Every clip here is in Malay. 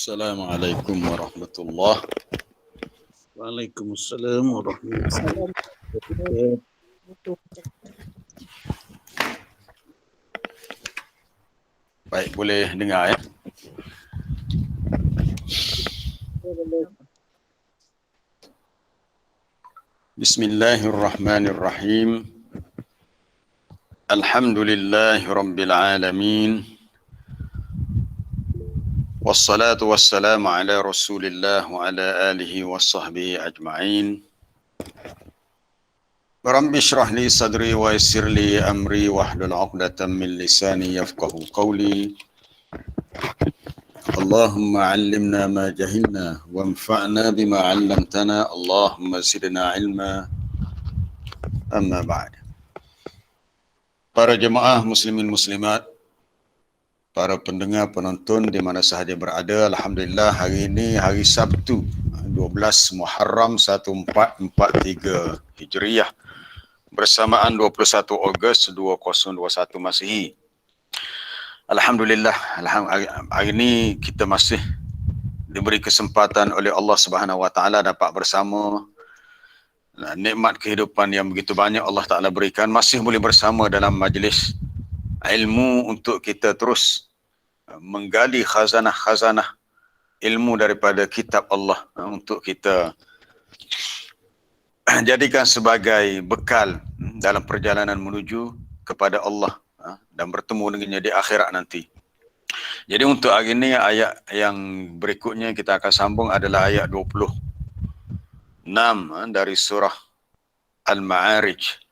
Assalamualaikum warahmatullahi. Waalaikumsalam warahmatullahi wabarakatuh. Baik, boleh dengar ya? Bismillahirrahmanirrahim. Alhamdulillahi rabbil alamin. Wassalatu wassalamu ala rasulillah wa ala alihi wa sahbihi ajma'in. Rabbi shrah li sadri wa yassir li amri wahlul 'uqdatam min lisani yafqahu qawli. Allahumma 'allimna ma jahilna wanfa'na bima 'allamtana. Allahumma zidna 'ilma. Amma ba'd. Para jemaah muslimin muslimat, para pendengar penonton di mana sahaja berada, alhamdulillah hari ini hari Sabtu 12 Muharram 1443 Hijriah bersamaan 21 Ogos 2021 Masihi. Alhamdulillah, hari ini kita masih diberi kesempatan oleh Allah Subhanahu Wa Taala dapat bersama. Nikmat kehidupan yang begitu banyak Allah Ta'ala berikan, masih boleh bersama dalam majlis ilmu untuk kita terus menggali khazanah-khazanah ilmu daripada kitab Allah untuk kita jadikan sebagai bekal dalam perjalanan menuju kepada Allah dan bertemu dengannya di akhirat nanti. Jadi untuk hari ini ayat yang berikutnya kita akan sambung adalah ayat 26 dari surah Al-Ma'arij.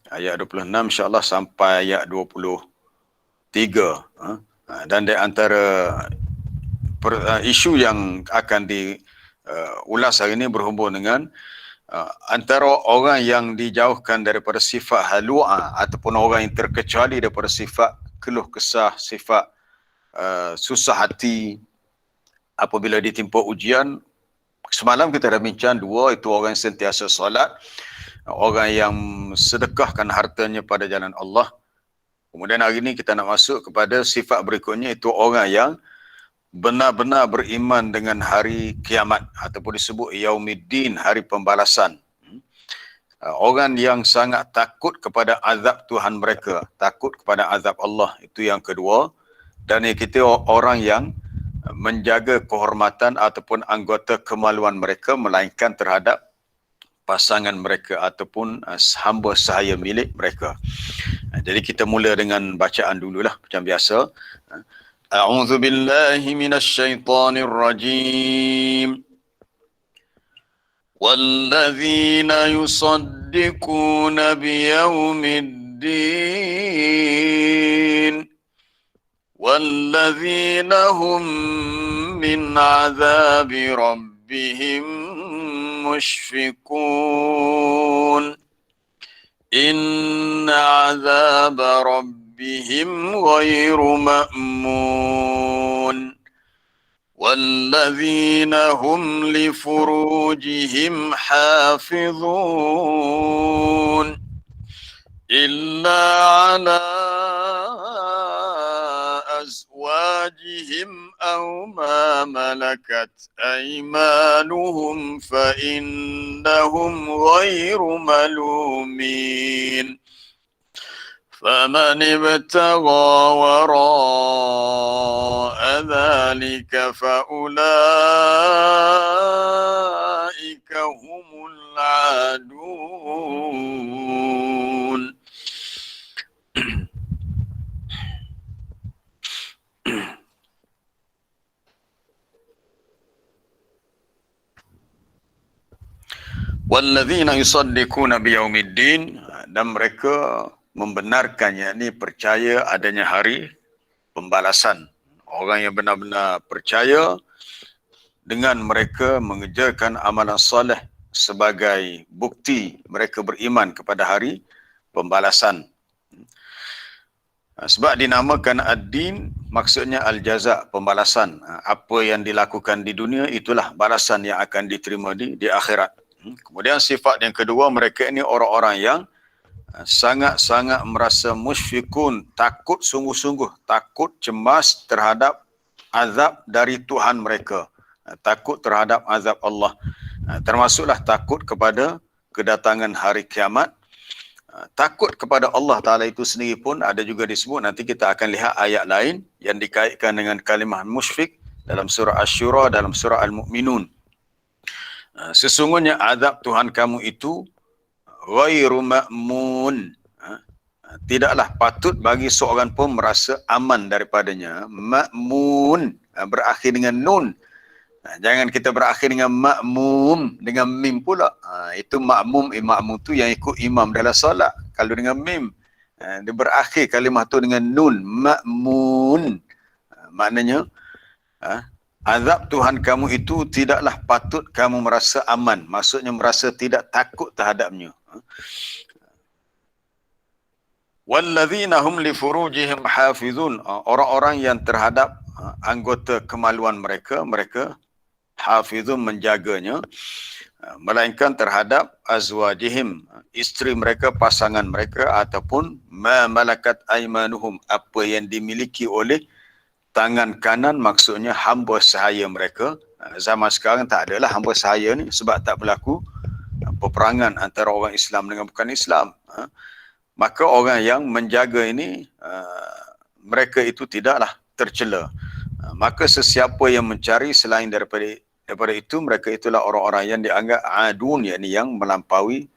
Ayat 26 insyaAllah sampai ayat 23. Dan di antara isu yang akan diulas hari ini berhubung dengan antara orang yang dijauhkan daripada sifat halu'a ataupun orang yang terkecuali daripada sifat keluh kesah, sifat susah hati apabila ditimpa ujian. Semalam kita dah bincang dua, itu orang yang sentiasa solat, orang yang sedekahkan hartanya pada jalan Allah. Kemudian hari ini kita nak masuk kepada sifat berikutnya, itu orang yang benar-benar beriman dengan hari kiamat ataupun disebut Yaumiddin, hari pembalasan. Orang yang sangat takut kepada azab Tuhan mereka, takut kepada azab Allah, itu yang kedua. Dan yang ketiga, orang yang menjaga kehormatan ataupun anggota kemaluan mereka melainkan terhadap pasangan mereka ataupun hamba sahaya milik mereka. Jadi kita mula dengan bacaan dululah macam biasa. A'udzu billahi minasy syaithanir rajim. Walladzina yusaddiquna biyaumiddin walladzina hum min 'adzabi rabbihim mushfiqun. Inna 'adzaba rabbihim ghairu ma'mun. Walladzina hum li furujihim hafizun illa 'ala azwajihim aw ma malakat aymanuhum fa innahum ghairu malumin. فمن ابتغى وراء ذلك فأولئك هم العادون. وَالَّذِينَ يُصَدِّقُونَ بِيَوْمِ الدِّينِ, dan mereka membenarkan, yakni percaya adanya hari pembalasan. Orang yang benar-benar percaya dengan mereka mengejarkan amalan soleh sebagai bukti mereka beriman kepada hari pembalasan. Sebab dinamakan ad-din, maksudnya al-jaza, pembalasan. Apa yang dilakukan di dunia itulah balasan yang akan diterima di akhirat. Kemudian sifat yang kedua, mereka ini orang-orang yang sangat-sangat merasa musyfikun, takut sungguh-sungguh, takut cemas terhadap azab dari Tuhan mereka. Takut terhadap azab Allah. Termasuklah takut kepada kedatangan hari kiamat. Takut kepada Allah Ta'ala itu sendiri pun ada juga disebut. Nanti kita akan lihat ayat lain yang dikaitkan dengan kalimah musyfik dalam surah Asy-Syura, dalam surah Al-Mu'minun. Sesungguhnya azab Tuhan kamu itu ghairu ma'mun. Tidaklah patut bagi seorang pun merasa aman daripadanya. Ma'mun berakhir dengan nun. Jangan kita berakhir dengan makmum, dengan mim pula. Itu makmum, imam tu yang ikut imam dalam solat. Kalau dengan mim, dia berakhir kalimah tu dengan nun, makmun. Maknanya, azab Tuhan kamu itu tidaklah patut kamu merasa aman. Maksudnya merasa tidak takut terhadapnya. Walladzina hum li furujihim hafizun. Orang-orang yang terhadap anggota kemaluan mereka, mereka hafizun menjaganya, melainkan terhadap azwajihim, isteri mereka, pasangan mereka, ataupun ma malakat aimanuhum, apa yang dimiliki oleh tangan kanan, maksudnya hamba sahaya mereka. Zaman sekarang tak adalah hamba sahaya ni sebab tak berlaku peperangan antara orang Islam dengan bukan Islam. Maka orang yang menjaga ini, mereka itu tidaklah tercela. Maka sesiapa yang mencari selain daripada itu, mereka itulah orang-orang yang dianggap adun, yakni yang melampaui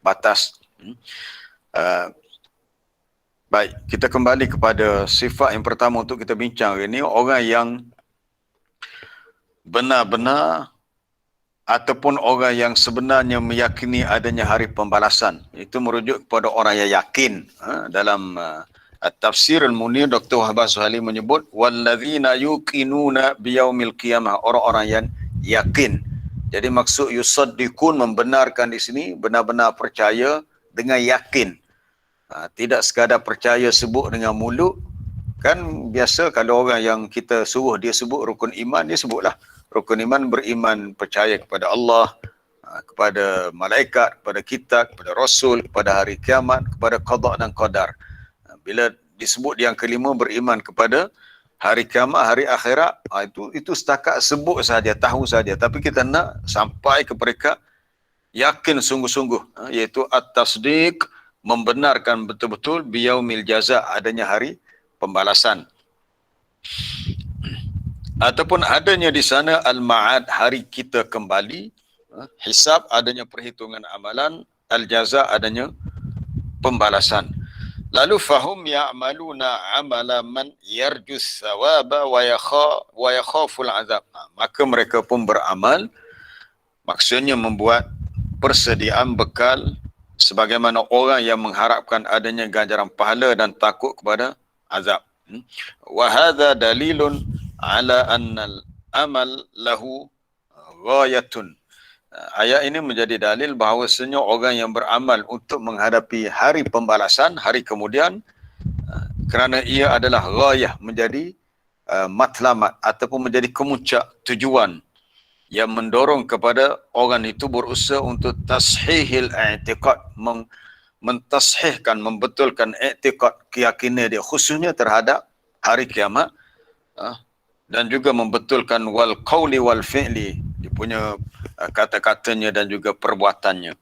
batas. Baik, kita kembali kepada sifat yang pertama untuk kita bincang hari ini. Orang yang benar-benar ataupun orang yang sebenarnya meyakini adanya hari pembalasan. Itu merujuk kepada orang yang yakin. Dalam Tafsir Al-Munir, Dr. Wahbah Suhaili menyebut walladzina yuqinuna biyaumil qiyamah, orang-orang yang yakin. Jadi maksud yusaddiqun, membenarkan di sini, benar-benar percaya dengan yakin. Tidak sekadar percaya sebut dengan mulut. Kan biasa kalau orang yang kita suruh dia sebut rukun iman, dia sebutlah rukun iman, beriman, percaya kepada Allah, kepada malaikat, kepada kitab, kepada rasul, kepada hari kiamat, kepada qada dan qadar. Bila disebut yang kelima, beriman kepada hari kiamat, hari akhirat, itu setakat sebut saja, tahu saja. Tapi kita nak sampai ke mereka yakin sungguh-sungguh, iaitu at-tasdiq, membenarkan betul-betul biyaumil jaza, adanya hari pembalasan. Ataupun adanya di sana al-ma'ad, hari kita kembali, hisab, adanya perhitungan amalan, al-jaza, adanya pembalasan. Lalu fahum ya'maluna amala man yarjus thawaba wa yakhaful azab. Maka mereka pun beramal, maksudnya membuat persediaan bekal sebagaimana orang yang mengharapkan adanya ganjaran pahala dan takut kepada azab. Wa hadza dalilun ala annal amal lahu ghayatun. Ayat ini menjadi dalil bahawasanya orang yang beramal untuk menghadapi hari pembalasan, hari kemudian, kerana ia adalah ghayah, menjadi matlamat ataupun menjadi kemuncak tujuan yang mendorong kepada orang itu berusaha untuk tashihil i'tiqad, mentashihkan, membetulkan i'tiqad, keyakinan dia khususnya terhadap hari kiamat, dan juga membetulkan wal qawli wal fi'li, dia punya kata-katanya dan juga perbuatannya.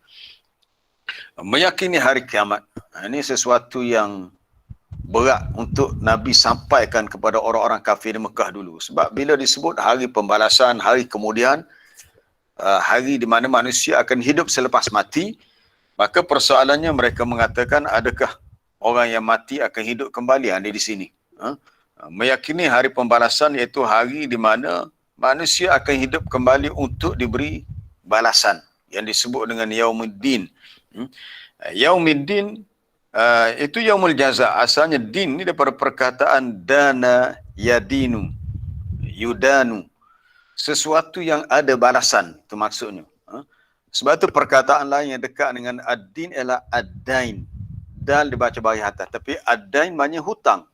Meyakini hari kiamat, ini sesuatu yang berat untuk Nabi sampaikan kepada orang-orang kafir di Mekah dulu. Sebab bila disebut hari pembalasan, hari kemudian, hari di mana manusia akan hidup selepas mati, maka persoalannya mereka mengatakan, adakah orang yang mati akan hidup kembali? Ada di sini. Meyakini hari pembalasan, iaitu hari di mana manusia akan hidup kembali untuk diberi balasan, yang disebut dengan Yaumuddin. Yaumuddin itu Yaumul Jaza. Asalnya din ni daripada perkataan dana yadinu, yudanu, sesuatu yang ada balasan, itu maksudnya. Sebab itu perkataan lain yang dekat dengan ad-din ialah ad-dain. Dal dibaca bawah atas, tapi ad-dain maknanya hutang.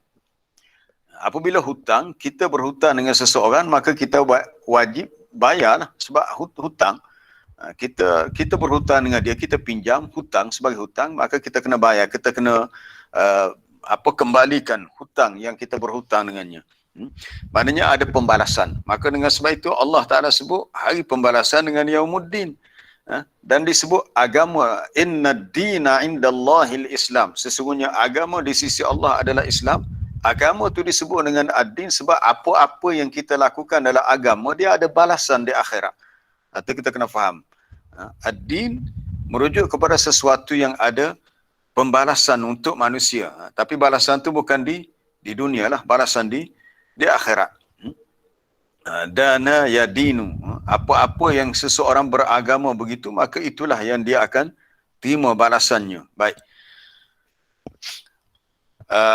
Apabila hutang, kita berhutang dengan seseorang, maka kita wajib bayar sebab hutang. Kita berhutang dengan dia, kita pinjam hutang sebagai hutang, maka kita kena bayar, kita kena kembalikan hutang yang kita berhutang dengannya. Maknanya ada pembalasan. Maka dengan sebab itu Allah Ta'ala sebut hari pembalasan dengan Yaumuddin. Dan disebut agama, inna dina indallahil Islam. Sesungguhnya agama di sisi Allah adalah Islam. Agama tu disebut dengan ad-din sebab apa-apa yang kita lakukan dalam agama, dia ada balasan di akhirat. Atau kita kena faham. Ad-din merujuk kepada sesuatu yang ada pembalasan untuk manusia. Tapi balasan tu bukan di dunia lah, balasan di akhirat. Dana yadinu. Apa-apa yang seseorang beragama begitu, maka itulah yang dia akan terima balasannya. Baik.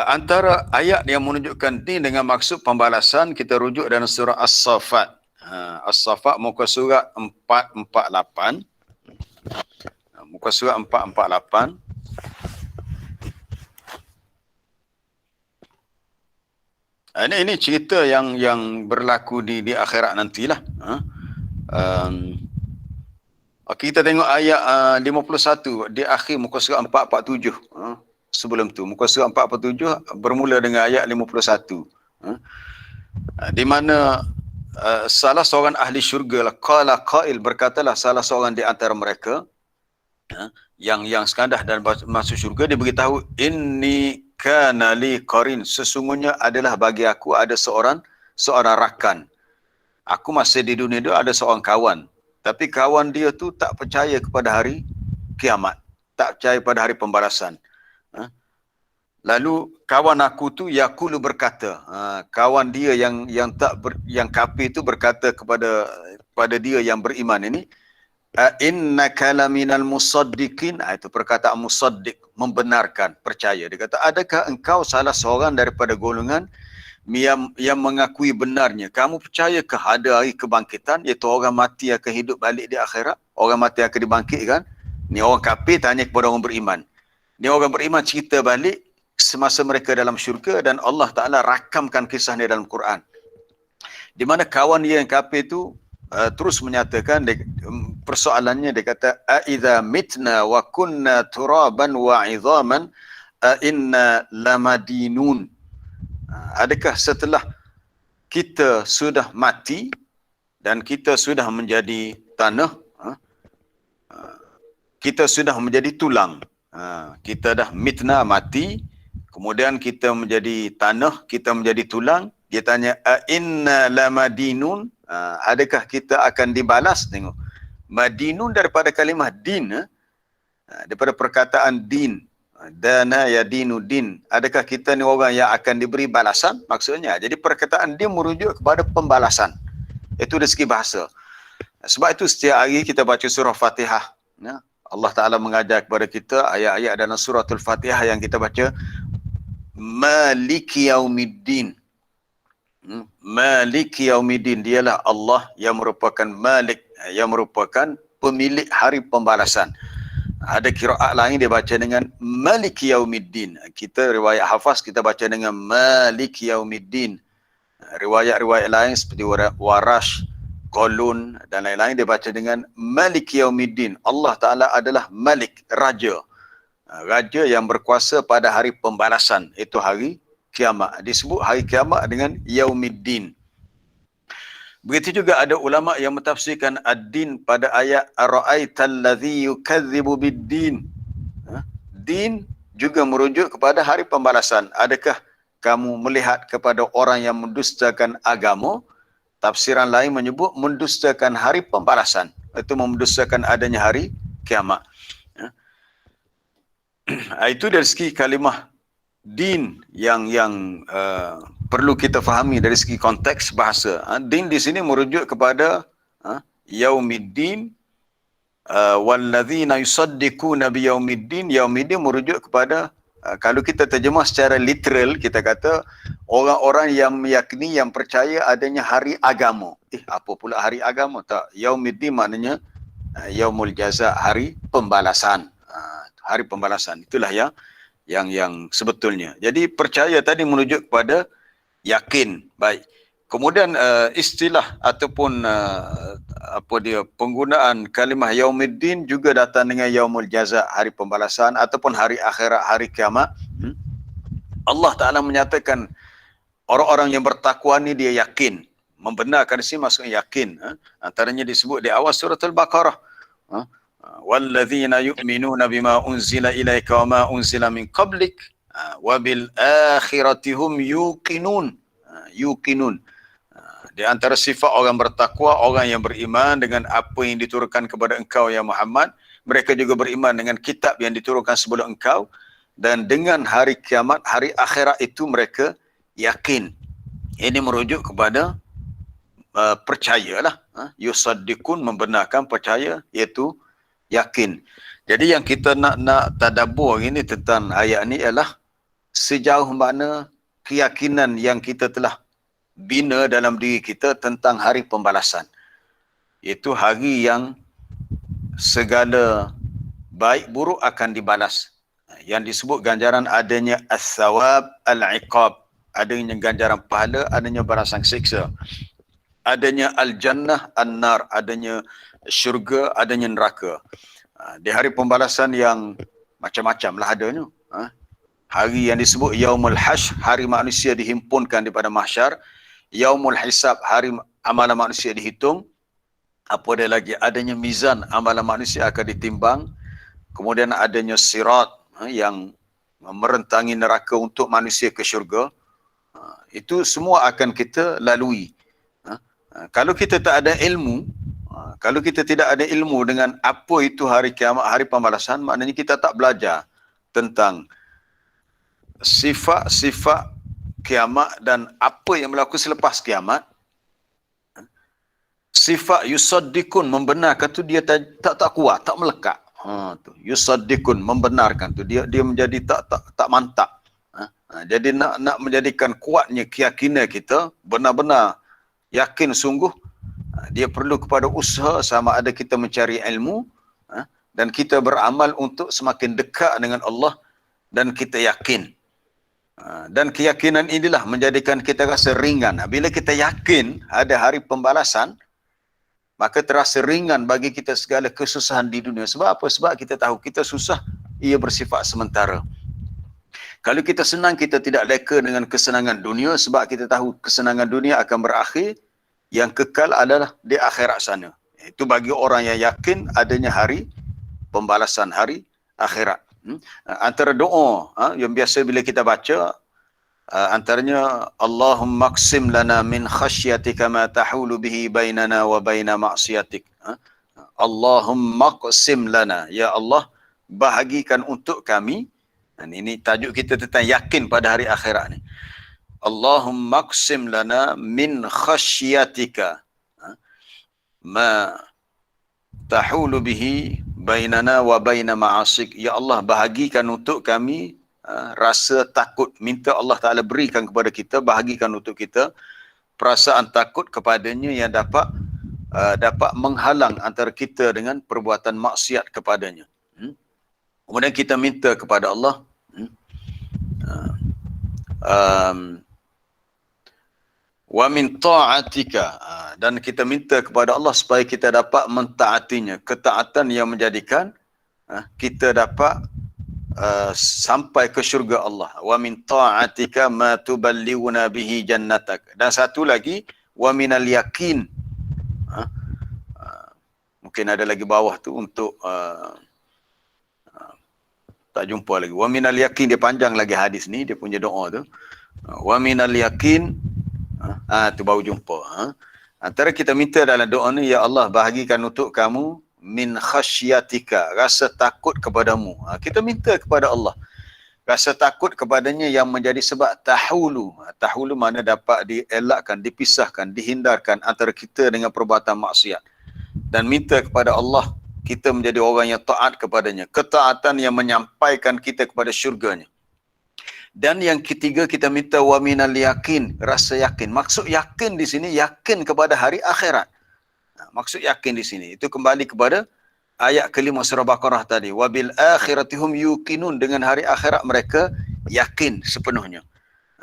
Antara ayat yang menunjukkan din dengan maksud pembalasan, kita rujuk dalam surah As-Saffat. As-Saffat muka surat 448. Muka surat 448. Ini cerita yang berlaku di akhirat nantilah. Kita tengok ayat 51 di akhir muka surat 447. Sebelum tu muka surat 447 bermula dengan ayat 51. Di mana salah seorang ahli syurga lah, qala qail, berkatalah salah seorang di antara mereka yang sekadar dan masuk syurga, dia beritahu, inni kana li qarin, sesungguhnya adalah bagi aku ada seorang rakan. Aku masih di dunia dia ada seorang kawan, tapi kawan dia tu tak percaya kepada hari kiamat, tak percaya pada hari pembalasan. Lalu kawan aku tu yaqulu, berkata, kawan dia yang kafir tu berkata kepada dia yang beriman ini, innaka laminal musaddiqin. Itu perkataan musaddiq, membenarkan, percaya. Dia kata, adakah engkau salah seorang daripada golongan yang mengakui benarnya? Kamu percaya ke ada hari kebangkitan, iaitu orang mati akan hidup balik di akhirat, orang mati akan dibangkitkan? Ni orang kafir tanya kepada orang beriman. Ni orang beriman cerita balik semasa mereka dalam syurga, dan Allah Ta'ala rakamkan kisahnya dalam Quran. Di mana kawan dia yang kafir tu terus menyatakan, persoalannya dia kata, aidza mitna wa kunna turaban wa idhaman inna lamadinun. Adakah setelah kita sudah mati dan kita sudah menjadi tanah, kita sudah menjadi tulang. Kita dah mitna, mati, kemudian kita menjadi tanah, kita menjadi tulang. Dia tanya, inna lamadinun, adakah kita akan dibalas? Tengok, madinun daripada kalimah din, daripada perkataan din, dana yadinu din. Adakah kita ni orang yang akan diberi balasan? Maksudnya, jadi perkataan dia merujuk kepada pembalasan. Itu dari segi bahasa. Sebab itu setiap hari kita baca surah Fatihah. Allah Ta'ala mengajar kepada kita ayat-ayat dalam suratul Fatihah yang kita baca, Maliki Yaumiddin. Maliki Yaumiddin, dialah Allah yang merupakan Malik, yang merupakan pemilik hari pembalasan. Ada qiraat lain dia baca dengan Maliki Yaumiddin. Kita riwayat Hafaz kita baca dengan Maliki Yaumiddin. Riwayat-riwayat lain seperti Warash, Qalun dan lain-lain dia baca dengan Maliki Yaumiddin. Allah Ta'ala adalah Malik, Raja. Raja yang berkuasa pada hari pembalasan, itu hari kiamat. Disebut hari kiamat dengan Yaumiddin. Begitu juga ada ulama yang mentafsirkan ad-din pada ayat ara'aital ladzi yukadzibu bid-din. Din juga merujuk kepada hari pembalasan. Adakah kamu melihat kepada orang yang mendustakan agama? Tafsiran lain menyebut mendustakan hari pembalasan. Itu mendustakan adanya hari kiamat. Itu dari segi kalimah din yang perlu kita fahami dari segi konteks bahasa. Din di sini merujuk kepada Yaumiddin, walladzina yusaddiquna biyaumiddin. Yaumiddin merujuk kepada, kalau kita terjemah secara literal, kita kata orang-orang yang meyakini, yang percaya adanya hari agama. Apa pula hari agama? Tak. Yaumiddin maknanya yaumul jaza, hari pembalasan. Hari pembalasan. Itulah yang sebetulnya. Jadi percaya tadi merujuk kepada yakin. Baik. Kemudian istilah ataupun penggunaan kalimah Yaumiddin juga datang dengan yaumul jaza, hari pembalasan ataupun hari akhirat, hari kiamat. Allah Ta'ala menyatakan Orang-orang yang bertakwa ni dia yakin. Membenarkan di sini maksudnya yakin. Antaranya disebut di awal surah Al-Baqarah. Walladzina yu'minuna bima unzila ilaika wa ma unzila min qablik wa bil akhirati hum yuqinun. Yuqinun. Di antara sifat orang bertakwa, orang yang beriman dengan apa yang diturunkan kepada engkau ya Muhammad. Mereka juga beriman dengan kitab yang diturunkan sebelum engkau. Dan dengan hari kiamat, hari akhirat itu mereka yakin. Ini merujuk kepada percayalah. Yusaddiqun, membenarkan, percaya, iaitu yakin. Jadi yang kita nak tadabbur ini tentang ayat ini ialah sejauh mana keyakinan yang kita telah bina dalam diri kita tentang hari pembalasan. Iaitu hari yang segala baik buruk akan dibalas. Yang disebut ganjaran adanya as-sawab al-iqab. Adanya ganjaran pahala, adanya balasan siksa. Adanya al-jannah, an-nar. Adanya syurga, adanya neraka. Di hari pembalasan yang macam-macam lah adanya. Hari yang disebut Yaumul Hasyr, hari manusia dihimpunkan daripada mahsyar. Yaumul Hisab, hari amalan manusia dihitung. Apa dia lagi? Adanya mizan, amalan manusia akan ditimbang. Kemudian adanya sirat yang merentangi neraka untuk manusia ke syurga. Itu semua akan kita lalui. Kalau kita tak ada ilmu, kalau kita tidak ada ilmu dengan apa itu hari kiamat, hari pembalasan, maknanya kita tak belajar tentang sifat-sifat kiamat dan apa yang berlaku selepas kiamat. Sifat yusaddiqun, membenarkan tu dia tak kuat, tak melekat. Tu yusaddiqun, membenarkan tu dia menjadi tak mantap. Jadi nak menjadikan kuatnya keyakinan kita, benar-benar yakin sungguh, dia perlu kepada usaha, sama ada kita mencari ilmu dan kita beramal untuk semakin dekat dengan Allah dan kita yakin. Dan keyakinan inilah menjadikan kita rasa ringan. Bila kita yakin ada hari pembalasan, maka terasa ringan bagi kita segala kesusahan di dunia. Sebab apa? Sebab kita tahu kita susah, ia bersifat sementara. Kalau kita senang, kita tidak leka dengan kesenangan dunia, sebab kita tahu kesenangan dunia akan berakhir. Yang kekal adalah di akhirat sana. Itu bagi orang yang yakin adanya hari pembalasan, hari akhirat. Antara doa yang biasa bila kita baca, antaranya Allahumma qsim lana min khasyatika ma tahulu bihi bainana wa baina ma'siyatik. Allahumma qsim lana, ya Allah, bahagikan untuk kami. Ini tajuk kita tentang yakin pada hari akhirat ni. Allahumma qsim lana min khasyatika ma tahulu bihi bainana wa baina ma'asik. Ya Allah, bahagikan untuk kami rasa takut. Minta Allah Ta'ala berikan kepada kita, bahagikan untuk kita perasaan takut kepadanya yang dapat menghalang antara kita dengan perbuatan maksiat kepadanya. Kemudian kita minta kepada Allah wa min ta'atika, dan kita minta kepada Allah supaya kita dapat mentaatinya, ketaatan yang menjadikan kita dapat sampai ke syurga Allah. Wa min ta'atika ma tuballighuna bihi jannatak. Dan satu lagi, wa minal yakin. Mungkin ada lagi bawah tu untuk tak jumpa lagi. Wa minal yakin, dia panjang lagi hadis ni, dia punya doa tu. Wa minal yakin, tu baru jumpa. Antara kita minta dalam doa ni, ya Allah, bahagikan untuk kamu min khasyatika, rasa takut kepadamu. Kita minta kepada Allah rasa takut kepadanya yang menjadi sebab tahulu. Tahulu mana dapat dielakkan, dipisahkan, dihindarkan antara kita dengan perbuatan maksiat. Dan minta kepada Allah kita menjadi orang yang taat kepadanya, ketaatan yang menyampaikan kita kepada syurganya. Dan yang ketiga, kita minta wa minal yakin, rasa yakin. Maksud yakin di sini, yakin kepada hari akhirat. Maksud yakin di sini itu kembali kepada ayat kelima surah Baqarah tadi. Wa bil akhiratihum yuqinun, dengan hari akhirat mereka yakin sepenuhnya.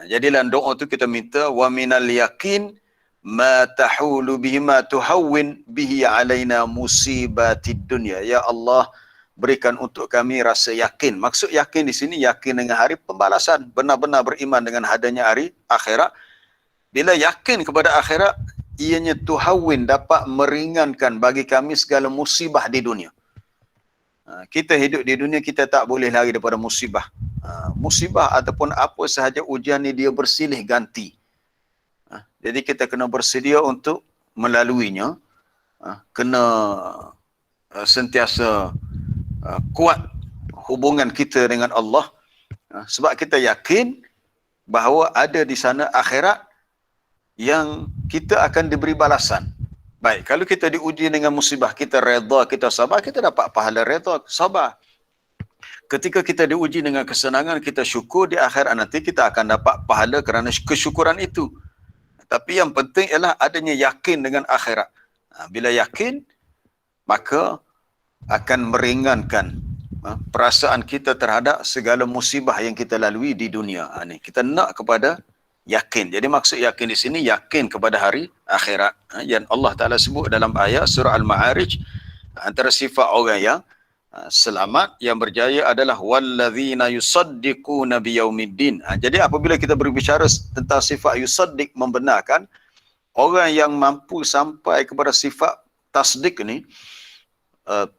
Jadi dalam doa tu kita minta wa minal yakin ma tahulu bihi ma tuhawwin bihi alaina musibatid dunya. Ya Allah, berikan untuk kami rasa yakin. Maksud yakin di sini yakin dengan hari pembalasan, benar-benar beriman dengan adanya hari akhirat, Bila yakin kepada akhirat, ianya tuhawin, dapat meringankan bagi kami segala musibah di dunia. Kita hidup di dunia, kita tak boleh lari daripada musibah. Musibah ataupun apa sahaja ujian ni dia bersilih ganti. Jadi kita kena bersedia untuk melaluinya. Kena sentiasa kuat hubungan kita dengan Allah. Sebab kita yakin bahawa ada di sana akhirat yang kita akan diberi balasan. Baik, kalau kita diuji dengan musibah, kita redha, kita sabar, kita dapat pahala redha, sabar. Ketika kita diuji dengan kesenangan, kita syukur, di akhirat nanti kita akan dapat pahala kerana kesyukuran itu. Tapi yang penting ialah adanya yakin dengan akhirat. Bila yakin, maka akan meringankan perasaan kita terhadap segala musibah yang kita lalui di dunia. Kita nak kepada yakin. Jadi maksud yakin di sini, yakin kepada hari akhirat. Yang Allah Ta'ala sebut dalam ayat surah Al-Ma'arij, antara sifat orang yang selamat, yang berjaya adalah walladzina yusaddiquna biyaumiddin. Jadi apabila kita berbicara tentang sifat yusaddiq, membenarkan, orang yang mampu sampai kepada sifat tasdik ni,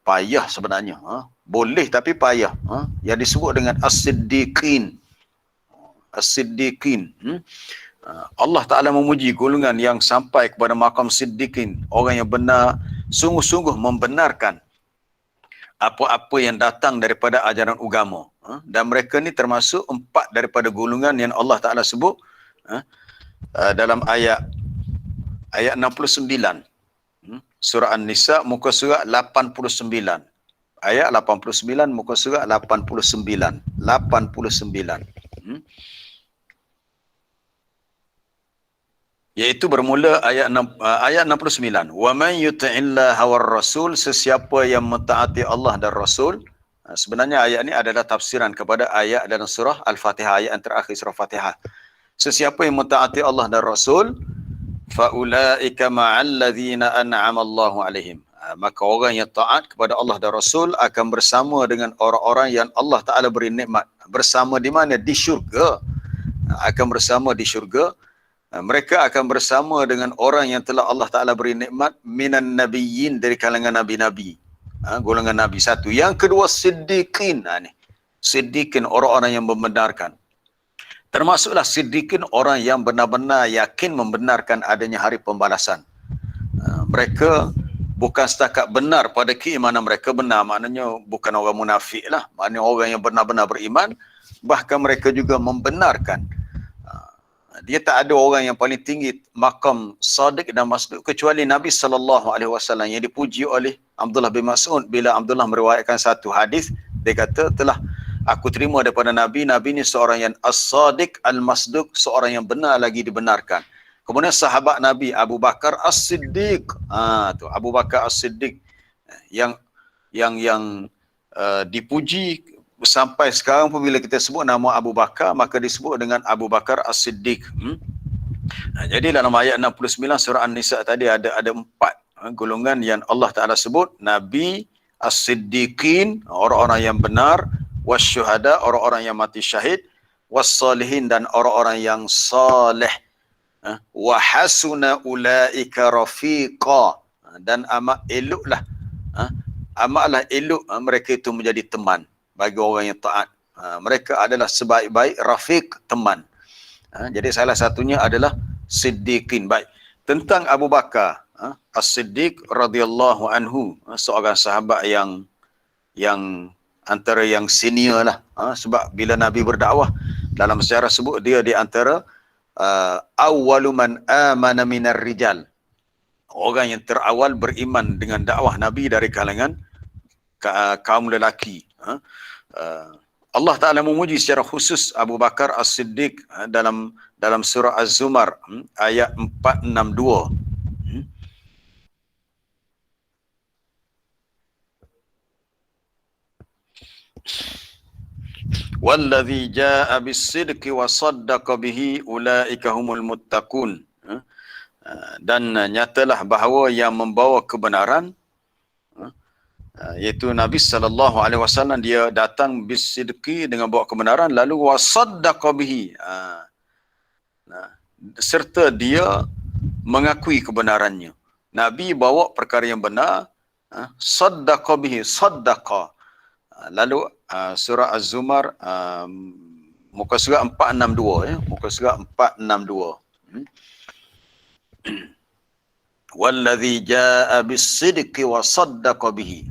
payah sebenarnya. Boleh tapi payah. Yang disebut dengan as-siddiqin. As-siddiqin. Allah Ta'ala memuji golongan yang sampai kepada makam siddiqin. Orang yang benar, sungguh-sungguh membenarkan apa-apa yang datang daripada ajaran agama. Dan mereka ni termasuk 4 daripada golongan yang Allah Ta'ala sebut dalam ayat 69. Surah An-Nisa, muka surat 89. Ayat 89, muka surat 89. 89. Iaitu bermula ayat 69. Wa man yuti'illaha war rasul, sesiapa yang mentaati Allah dan Rasul. Sebenarnya ayat ini adalah tafsiran kepada ayat dalam surah Al-Fatihah, ayat yang terakhir surah Fatihah. Sesiapa yang mentaati Allah dan Rasul, fa ulaika ma'al ladzina an'ama Allahu alaihim. Maka orang yang taat kepada Allah dan Rasul akan bersama dengan orang-orang yang Allah Ta'ala beri nikmat. Bersama di mana? Di syurga. Akan bersama di syurga. Mereka akan bersama dengan orang yang telah Allah Ta'ala beri nikmat minan nabiyyin, dari kalangan nabi-nabi. Golongan nabi satu. Yang kedua, siddiqin. Siddiqin, orang-orang yang membenarkan. Termasuklah siddiqin, orang yang benar-benar yakin membenarkan adanya hari pembalasan. Mereka bukan setakat benar pada keimanan mereka, benar maknanya bukan orang munafik lah. Maknanya orang yang benar-benar beriman, bahkan mereka juga membenarkan. Dia tak ada orang yang paling tinggi makam sadiq dan masduq kecuali Nabi SAW, yang dipuji oleh Abdullah bin Mas'ud. Bila Abdullah meriwayatkan satu hadis, dia kata, telah aku terima daripada Nabi, Nabi ni seorang yang as-sadiq al-masduq, seorang yang benar lagi dibenarkan. Kemudian sahabat Nabi Abu Bakar As-Siddiq, tu Abu Bakar As-Siddiq yang dipuji sampai sekarang pun bila kita sebut nama Abu Bakar, maka disebut dengan Abu Bakar As-Siddiq. Jadi dalam ayat 69 surah An-Nisa tadi ada 4 golongan yang Allah Ta'ala sebut. Nabi, As-Siddiqin, orang-orang yang benar, wasyuhada, orang-orang yang mati syahid, wassalihin, dan orang-orang yang saleh. Wa hasuna ulaika rafiqa, dan amat eloklah, amatlah elok mereka itu menjadi teman bagi orang yang taat. Mereka adalah sebaik-baik rafiq, teman. Jadi salah satunya adalah siddiqin. Baik, tentang Abu Bakar As-Siddiq radhiyallahu anhu, seorang sahabat yang antara yang senior lah. Sebab bila Nabi berdakwah, dalam sejarah sebut dia di antara awwalu man amana minar rijal, orang yang terawal beriman dengan dakwah Nabi dari kalangan kaum lelaki. Allah Ta'ala memuji secara khusus Abu Bakar As-Siddiq dalam surah Az-Zumar ayat 462. Wallazi jaa bis-sidqi wa saddaqa bihi ulaika humul muttaqun. Dan nyatalah bahawa yang membawa kebenaran, iaitu Nabi SAW, dia datang bis-sidqi, dengan bawa kebenaran, lalu wa saddaqa bihi, serta dia mengakui kebenarannya. Nabi bawa perkara yang benar, saddaqa bihi, saddaqa. Lalu surah Az-Zumar, muka surat 462, ya, muka surat 462. Wallazi jaa bis-sidqi wa saddaqa bihi.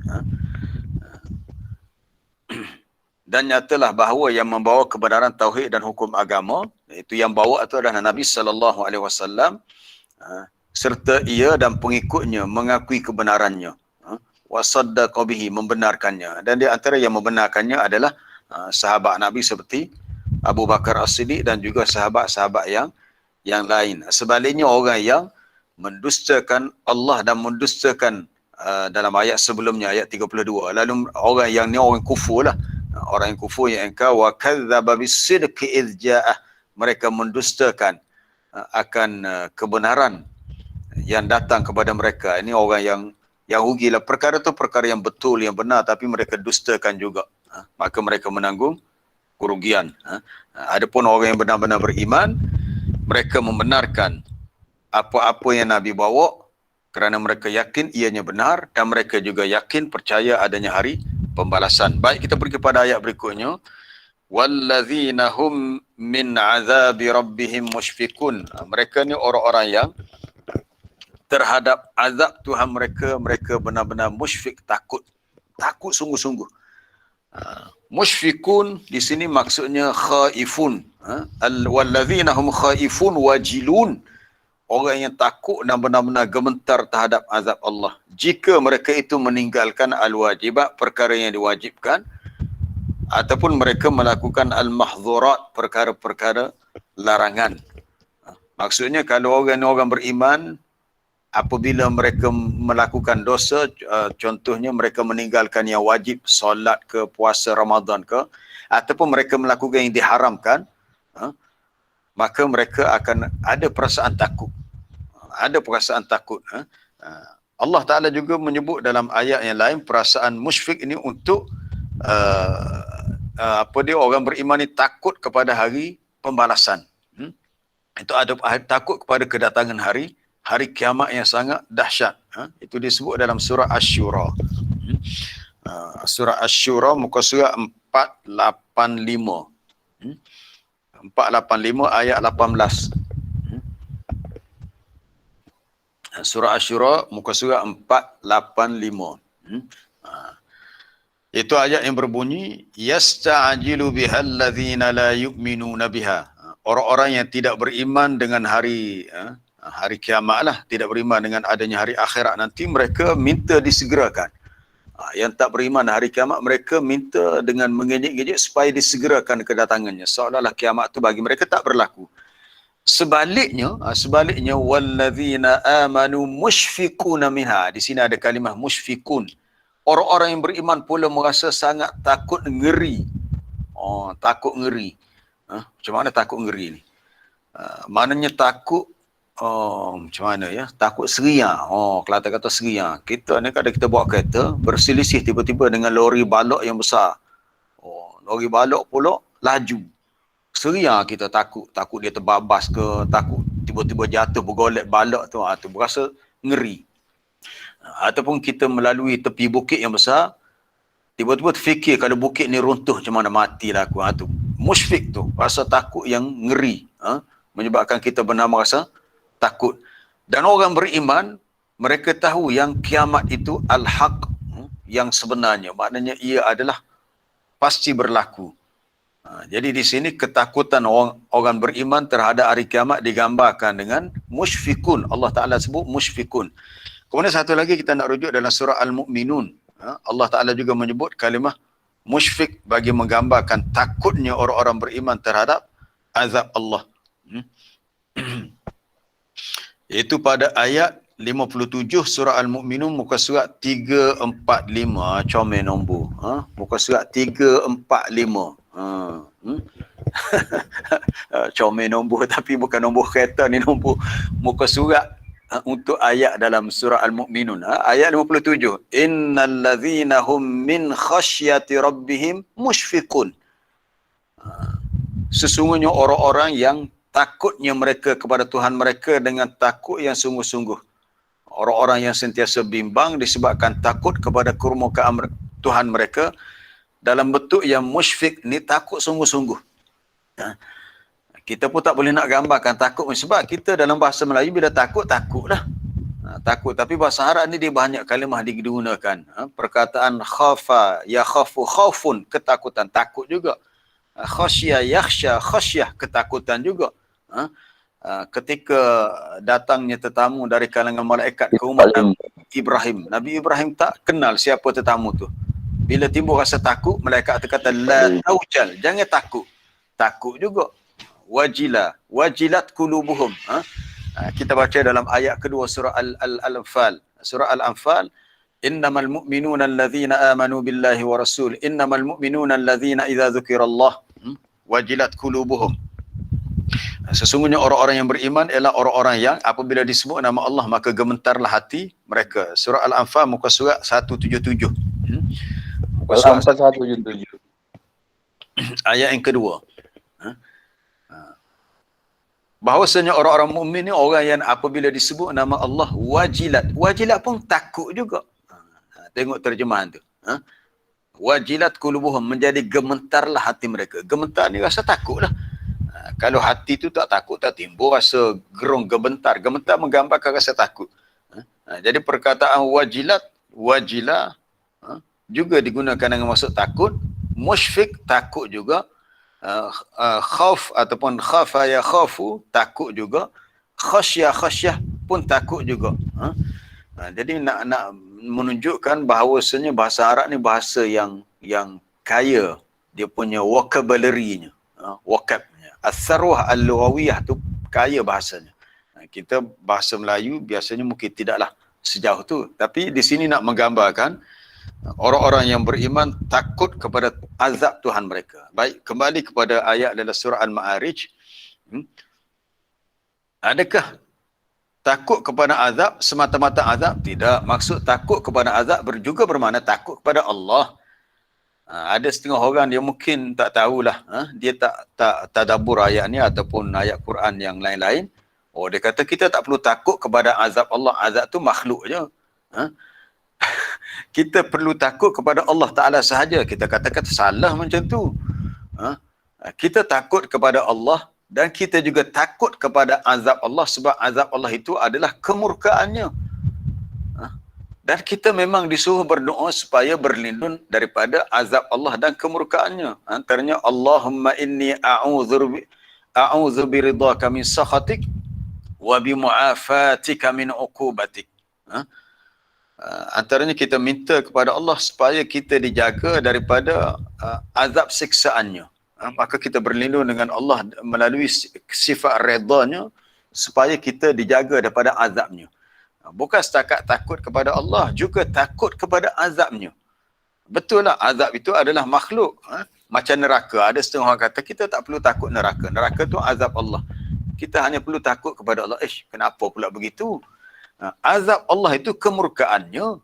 Dan nyatalah bahawa yang membawa kebenaran tauhid dan hukum agama, itu yang bawa itu adalah Nabi sallallahu alaihi wasallam, serta ia dan pengikutnya mengakui kebenarannya, wa saddaqa bihi, membenarkannya. Dan di antara yang membenarkannya adalah sahabat Nabi seperti Abu Bakar As-Siddiq dan juga sahabat-sahabat yang lain. Sebaliknya orang yang mendustakan Allah dan mendustakan dalam ayat sebelumnya, ayat 32. Lalu orang yang ni orang kufur lah. Orang yang kufur yang engkau wa kadzdzaba bis-sidqi idz ja'ah, mereka mendustakan akan kebenaran yang datang kepada mereka. Ini orang yang rugilah. Perkara tu perkara yang betul, yang benar, tapi mereka dustakan juga. Maka mereka menanggung kerugian. Adapun orang yang benar-benar beriman, mereka membenarkan apa-apa yang Nabi bawa kerana mereka yakin ianya benar, dan mereka juga yakin percaya adanya hari pembalasan. Baik, kita pergi kepada ayat berikutnya. Wallazina hum min azabi rabbihim mushfikun. Mereka ni orang-orang yang terhadap azab Tuhan mereka, mereka benar-benar musyfik, takut sungguh-sungguh. Mushfikun di sini maksudnya khaifun. Wallazina hum khaifun wajilun. Orang yang takut dan benar-benar gemetar terhadap azab Allah. Jika mereka itu meninggalkan al-wajibat, perkara yang diwajibkan, ataupun mereka melakukan al-mahzurat, perkara-perkara larangan. Maksudnya kalau orang beriman, apabila mereka melakukan dosa, contohnya mereka meninggalkan yang wajib, solat ke, puasa Ramadan ke, ataupun mereka melakukan yang diharamkan, maka mereka akan ada perasaan takut. Ada perasaan takut. Allah Ta'ala juga menyebut dalam ayat yang lain, perasaan musyfik ini untuk orang beriman ini takut kepada hari pembalasan. Itu ada takut kepada kedatangan hari kiamat yang sangat dahsyat. Itu disebut dalam surah Asy-Syura. Surah Asy-Syura muka surat 485. 485 ayat 18. Surah Asy-Syura muka surat 485. Itu ayat yang berbunyi yasta'jilu bihal ladzina la yu'minuna biha. Orang-orang yang tidak beriman dengan hari kiamat lah, tidak beriman dengan adanya hari akhirat nanti, mereka minta disegerakan. Yang tak beriman hari kiamat, mereka minta dengan mengejek-ngejek supaya disegerakan kedatangannya, seolah-olah kiamat tu bagi mereka tak berlaku. Sebaliknya walladzina amanu musyfiquna minha. Di sini ada kalimah musyfiqun. Orang-orang yang beriman pula merasa sangat takut, ngeri. Takut ngeri. Macam mana takut ngeri ni? Maknanya takut, macam mana ya? Takut seria. Kelantan kata seria. Kita ni kadang kita bawa kereta, berselisih tiba-tiba dengan lori balok yang besar. Lori balok pula laju. Seria kita takut dia terbabas ke, takut tiba-tiba jatuh bergolek balok tu, tu berasa ngeri. Ataupun kita melalui tepi bukit yang besar, tiba-tiba terfikir kalau bukit ni runtuh macam mana, matilah aku. Tu musyfik tu, rasa takut yang ngeri, menyebabkan kita benar merasa takut. Dan orang beriman, mereka tahu yang kiamat itu al-haq, yang sebenarnya, maknanya ia adalah pasti berlaku. Jadi di sini ketakutan orang beriman terhadap hari kiamat digambarkan dengan musyfikun. Allah Ta'ala sebut musyfikun. Kemudian satu lagi kita nak rujuk dalam surah Al-Mu'minun. Allah Ta'ala juga menyebut kalimah musyfik bagi menggambarkan takutnya orang-orang beriman terhadap azab Allah. Itu pada ayat 57 surah Al-Mu'minun muka surat 345. Comel nombor. Muka surat 345. Comel nombor, tapi bukan nombor kereta ni, nombor muka surat untuk ayat dalam surah Al-Mu'minun. Ayat 57. Innal ladzina hum min khasyati rabbihim musyfiqun. Sesungguhnya orang-orang yang takutnya mereka kepada Tuhan mereka dengan takut yang sungguh-sungguh. Orang-orang yang sentiasa bimbang disebabkan takut kepada kemurkaan Tuhan mereka dalam bentuk yang musyfik ni, takut sungguh-sungguh. Ha? Kita pun tak boleh nak gambarkan takut sebab kita dalam bahasa Melayu bila takut, takutlah. Takut. Tapi bahasa Arab ni dia banyak kalimah digunakan. Perkataan khafa, ya khafu, khaufun, ketakutan, takut juga. Khasya, yakhsya, khasyah, ketakutan juga. Ketika datangnya tetamu dari kalangan malaikat ke rumah Nabi Ibrahim. Nabi Ibrahim tak kenal siapa tetamu tu. Bila timbul rasa takut, malaikat kata la taujal, jangan takut. Takut juga. Wajilat qulubuhum. Kita baca dalam ayat kedua surah Al-Anfal. Surah Al-Anfal, innamal mu'minuna alladhina amanu billahi wa rasul. Innamal mu'minuna alladhina idza dzukirallah wajilat qulubuhum. Sesungguhnya orang-orang yang beriman ialah orang-orang yang apabila disebut nama Allah maka gemetarlah hati mereka. Surah Al-Anfal muka surat 177. Muka surat 177. Ayat yang kedua. Bahawasanya orang-orang mukmin ni orang yang apabila disebut nama Allah wajilat. Wajilat pun takut juga. Tengok terjemahan tu. Wajilat qulubuhum, menjadi gemetarlah hati mereka. Gemetar ni rasa takutlah. Kalau hati tu tak takut, tak timbul rasa gerung gemetar. Gemetar menggambarkan rasa takut. Jadi perkataan wajilat, wajilah juga digunakan dengan maksud takut. Musyfik, takut juga. Khauf ataupun khafa ya khafu, takut juga. Khasyah pun takut juga. Jadi nak menunjukkan bahawasanya bahasa Arab ni bahasa yang kaya dia punya vocabulary-nya, vocab-nya. As-sarwah al-lughawiyah tu kaya bahasanya. Kita bahasa Melayu biasanya mungkin tidaklah sejauh tu, tapi di sini nak menggambarkan orang-orang yang beriman takut kepada azab Tuhan mereka. Baik, kembali kepada ayat dalam surah Al-Ma'arij. Adakah takut kepada azab semata-mata azab? Tidak. Maksud takut kepada azab juga bermakna takut kepada Allah. Ada setengah orang dia mungkin tak tahulah, dia tak tadabbur ayat ni ataupun ayat Quran yang lain-lain. Oh, dia kata kita tak perlu takut kepada azab Allah. Azab tu makhluk je. Kita perlu takut kepada Allah Ta'ala sahaja. Kita katakan salah macam tu. Kita takut kepada Allah dan kita juga takut kepada azab Allah sebab azab Allah itu adalah kemurkaannya. Dan kita memang disuruh berdoa supaya berlindung daripada azab Allah dan kemurkaannya. Antaranya Allahumma inni a'udzu biridhaka min sakhatik wa bimu'afatika min uqubatik. Antaranya kita minta kepada Allah supaya kita dijaga daripada azab siksaannya. Maka kita berlindung dengan Allah melalui sifat redanya supaya kita dijaga daripada azabnya. Bukan setakat takut kepada Allah, juga takut kepada azabnya. Betul lah, azab itu adalah makhluk. Macam neraka. Ada setengah orang kata kita tak perlu takut neraka. Neraka tu azab Allah. Kita hanya perlu takut kepada Allah. Kenapa pula begitu? Azab Allah itu kemurkaannya.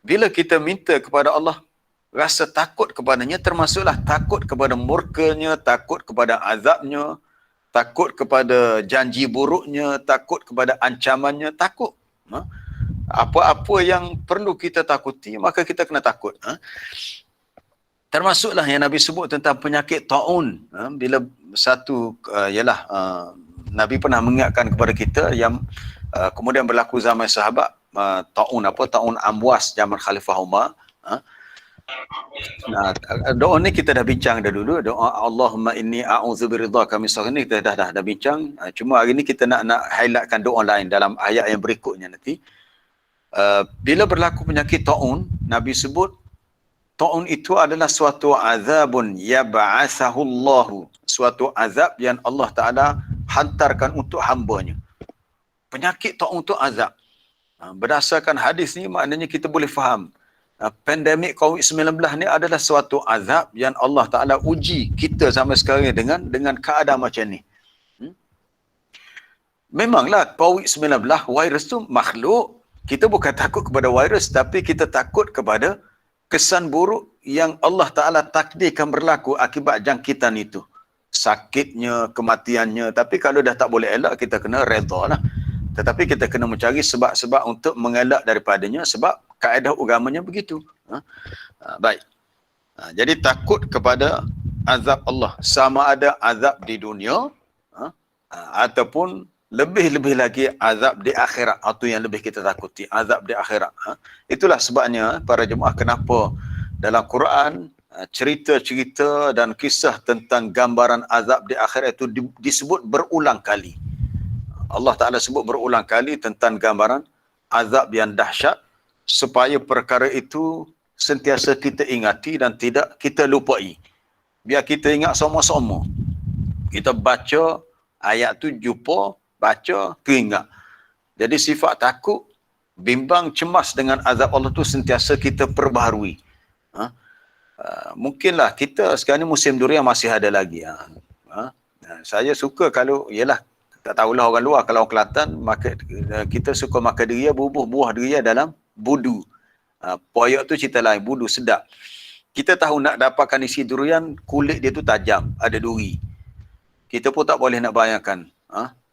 Bila kita minta kepada Allah, rasa takut kepadanya, termasuklah takut kepada murkanya, takut kepada azabnya, takut kepada janji buruknya, takut kepada ancamannya, takut. Apa-apa yang perlu kita takuti, maka kita kena takut. Termasuklah yang Nabi sebut tentang penyakit taun. Bila satu, Nabi pernah mengingatkan kepada kita yang kemudian berlaku zaman sahabat, taun Amwas zaman Khalifah Umar. Doa ni kita dah bincang dah dulu. Doa Allahumma inni a'udzu biridhaka min sakhatik ni kita dah bincang. Cuma hari ni kita nak highlightkan doa lain dalam ayat yang berikutnya nanti. Bila berlaku penyakit taun, Nabi sebut taun itu adalah suatu azabun yab'atsahu Allah, suatu azab yang Allah Taala hantarkan untuk hamba-Nya. Penyakit taun itu azab. Berdasarkan hadis ni maknanya kita boleh faham pandemik COVID-19 ni adalah suatu azab yang Allah Ta'ala uji kita sampai sekarang dengan keadaan macam ni. Memanglah COVID-19, virus tu makhluk. Kita bukan takut kepada virus, tapi kita takut kepada kesan buruk yang Allah Ta'ala takdirkan berlaku akibat jangkitan itu. sakitnya, kematiannya. Tapi kalau dah tak boleh elak, kita kena redha lah. Tetapi kita kena mencari sebab-sebab untuk mengelak daripadanya, sebab kaedah agamanya begitu. Baik. Jadi takut kepada azab Allah, sama ada azab di dunia ataupun lebih-lebih lagi azab di akhirat. Itu yang lebih kita takuti, azab di akhirat. Itulah sebabnya para jemaah kenapa dalam Quran cerita-cerita dan kisah tentang gambaran azab di akhirat itu disebut berulang kali. Allah Ta'ala sebut berulang kali tentang gambaran azab yang dahsyat, supaya perkara itu sentiasa kita ingati dan tidak kita lupai. Biar kita ingat sama-sama. Kita baca ayat tu, jumpa, baca, teringat. Jadi sifat takut, bimbang, cemas dengan azab Allah tu sentiasa kita perbaharui. Mungkinlah kita sekarang ni musim durian masih ada lagi. Saya suka kalau, yalah, tak tahulah orang luar, kalau orang Kelantan, maka kita suka makan durian, bubuh buah durian dalam budu. Poyok tu cerita lain, budu sedap. Kita tahu nak dapatkan isi durian, kulit dia tu tajam, ada duri. Kita pun tak boleh nak bayangkan.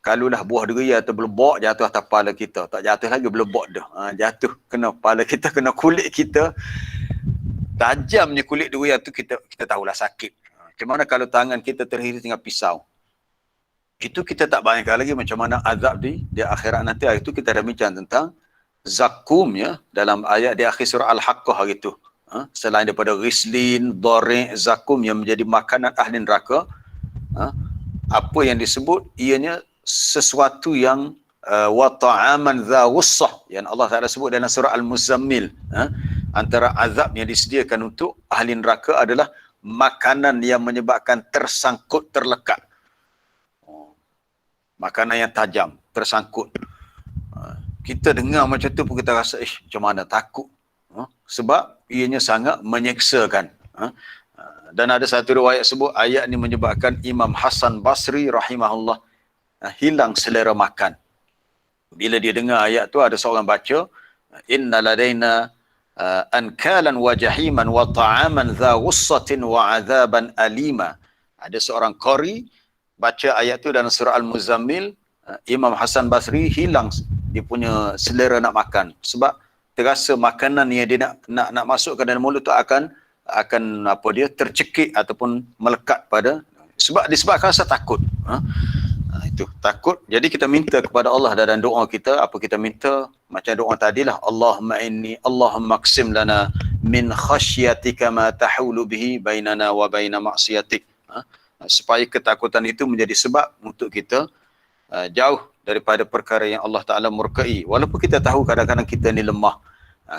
Kalulah buah durian tu belebok jatuh atas kepala kita. Tak jatuh lagi, belebok dah. Jatuh kena kepala kita, kena kulit kita. Tajamnya kulit durian tu kita tahulah sakit. Macam mana kalau tangan kita terhiris dengan pisau. Itu kita tak bayangkan lagi macam mana azab di akhirat nanti. Hari itu kita dah bincang tentang zakum ya, dalam ayat di akhir surah Al-Haqqah hari itu. Selain daripada rislin, dori', zakum yang menjadi makanan ahli neraka, apa yang disebut ianya sesuatu yang wa ta'aman dha ghussah yang Allah Ta'ala sebut dalam surah Al-Muzammil. Antara azab yang disediakan untuk ahli neraka adalah makanan yang menyebabkan tersangkut, terlekat. Makanan yang tajam, tersangkut. Kita dengar macam tu pun kita rasa macam mana, takut. Sebab ianya sangat menyeksakan. Dan ada satu riwayat sebut ayat ni menyebabkan Imam Hasan Basri rahimahullah hilang selera makan. Bila dia dengar ayat tu, ada seorang baca, inna ladaina ankalan wa jahiman wa ta'aman dha ghussatin wa azaban alima. Ada seorang qari baca ayat tu dalam surah Al-Muzammil, Imam Hasan Basri hilang dia punya selera nak makan, sebab terasa makanan yang dia nak masuk ke dalam mulut tu akan apa dia tercekik ataupun melekat pada, sebab disebabkan rasa takut. Itu takut. Jadi kita minta kepada Allah dalam doa kita, apa kita minta macam doa tadilah, Allahumma qsim lana min khasyatika ma tahulu bihi bainana wa baina ma'siyatik. Supaya ketakutan itu menjadi sebab untuk kita jauh daripada perkara yang Allah Ta'ala murkai. Walaupun kita tahu kadang-kadang kita ni lemah.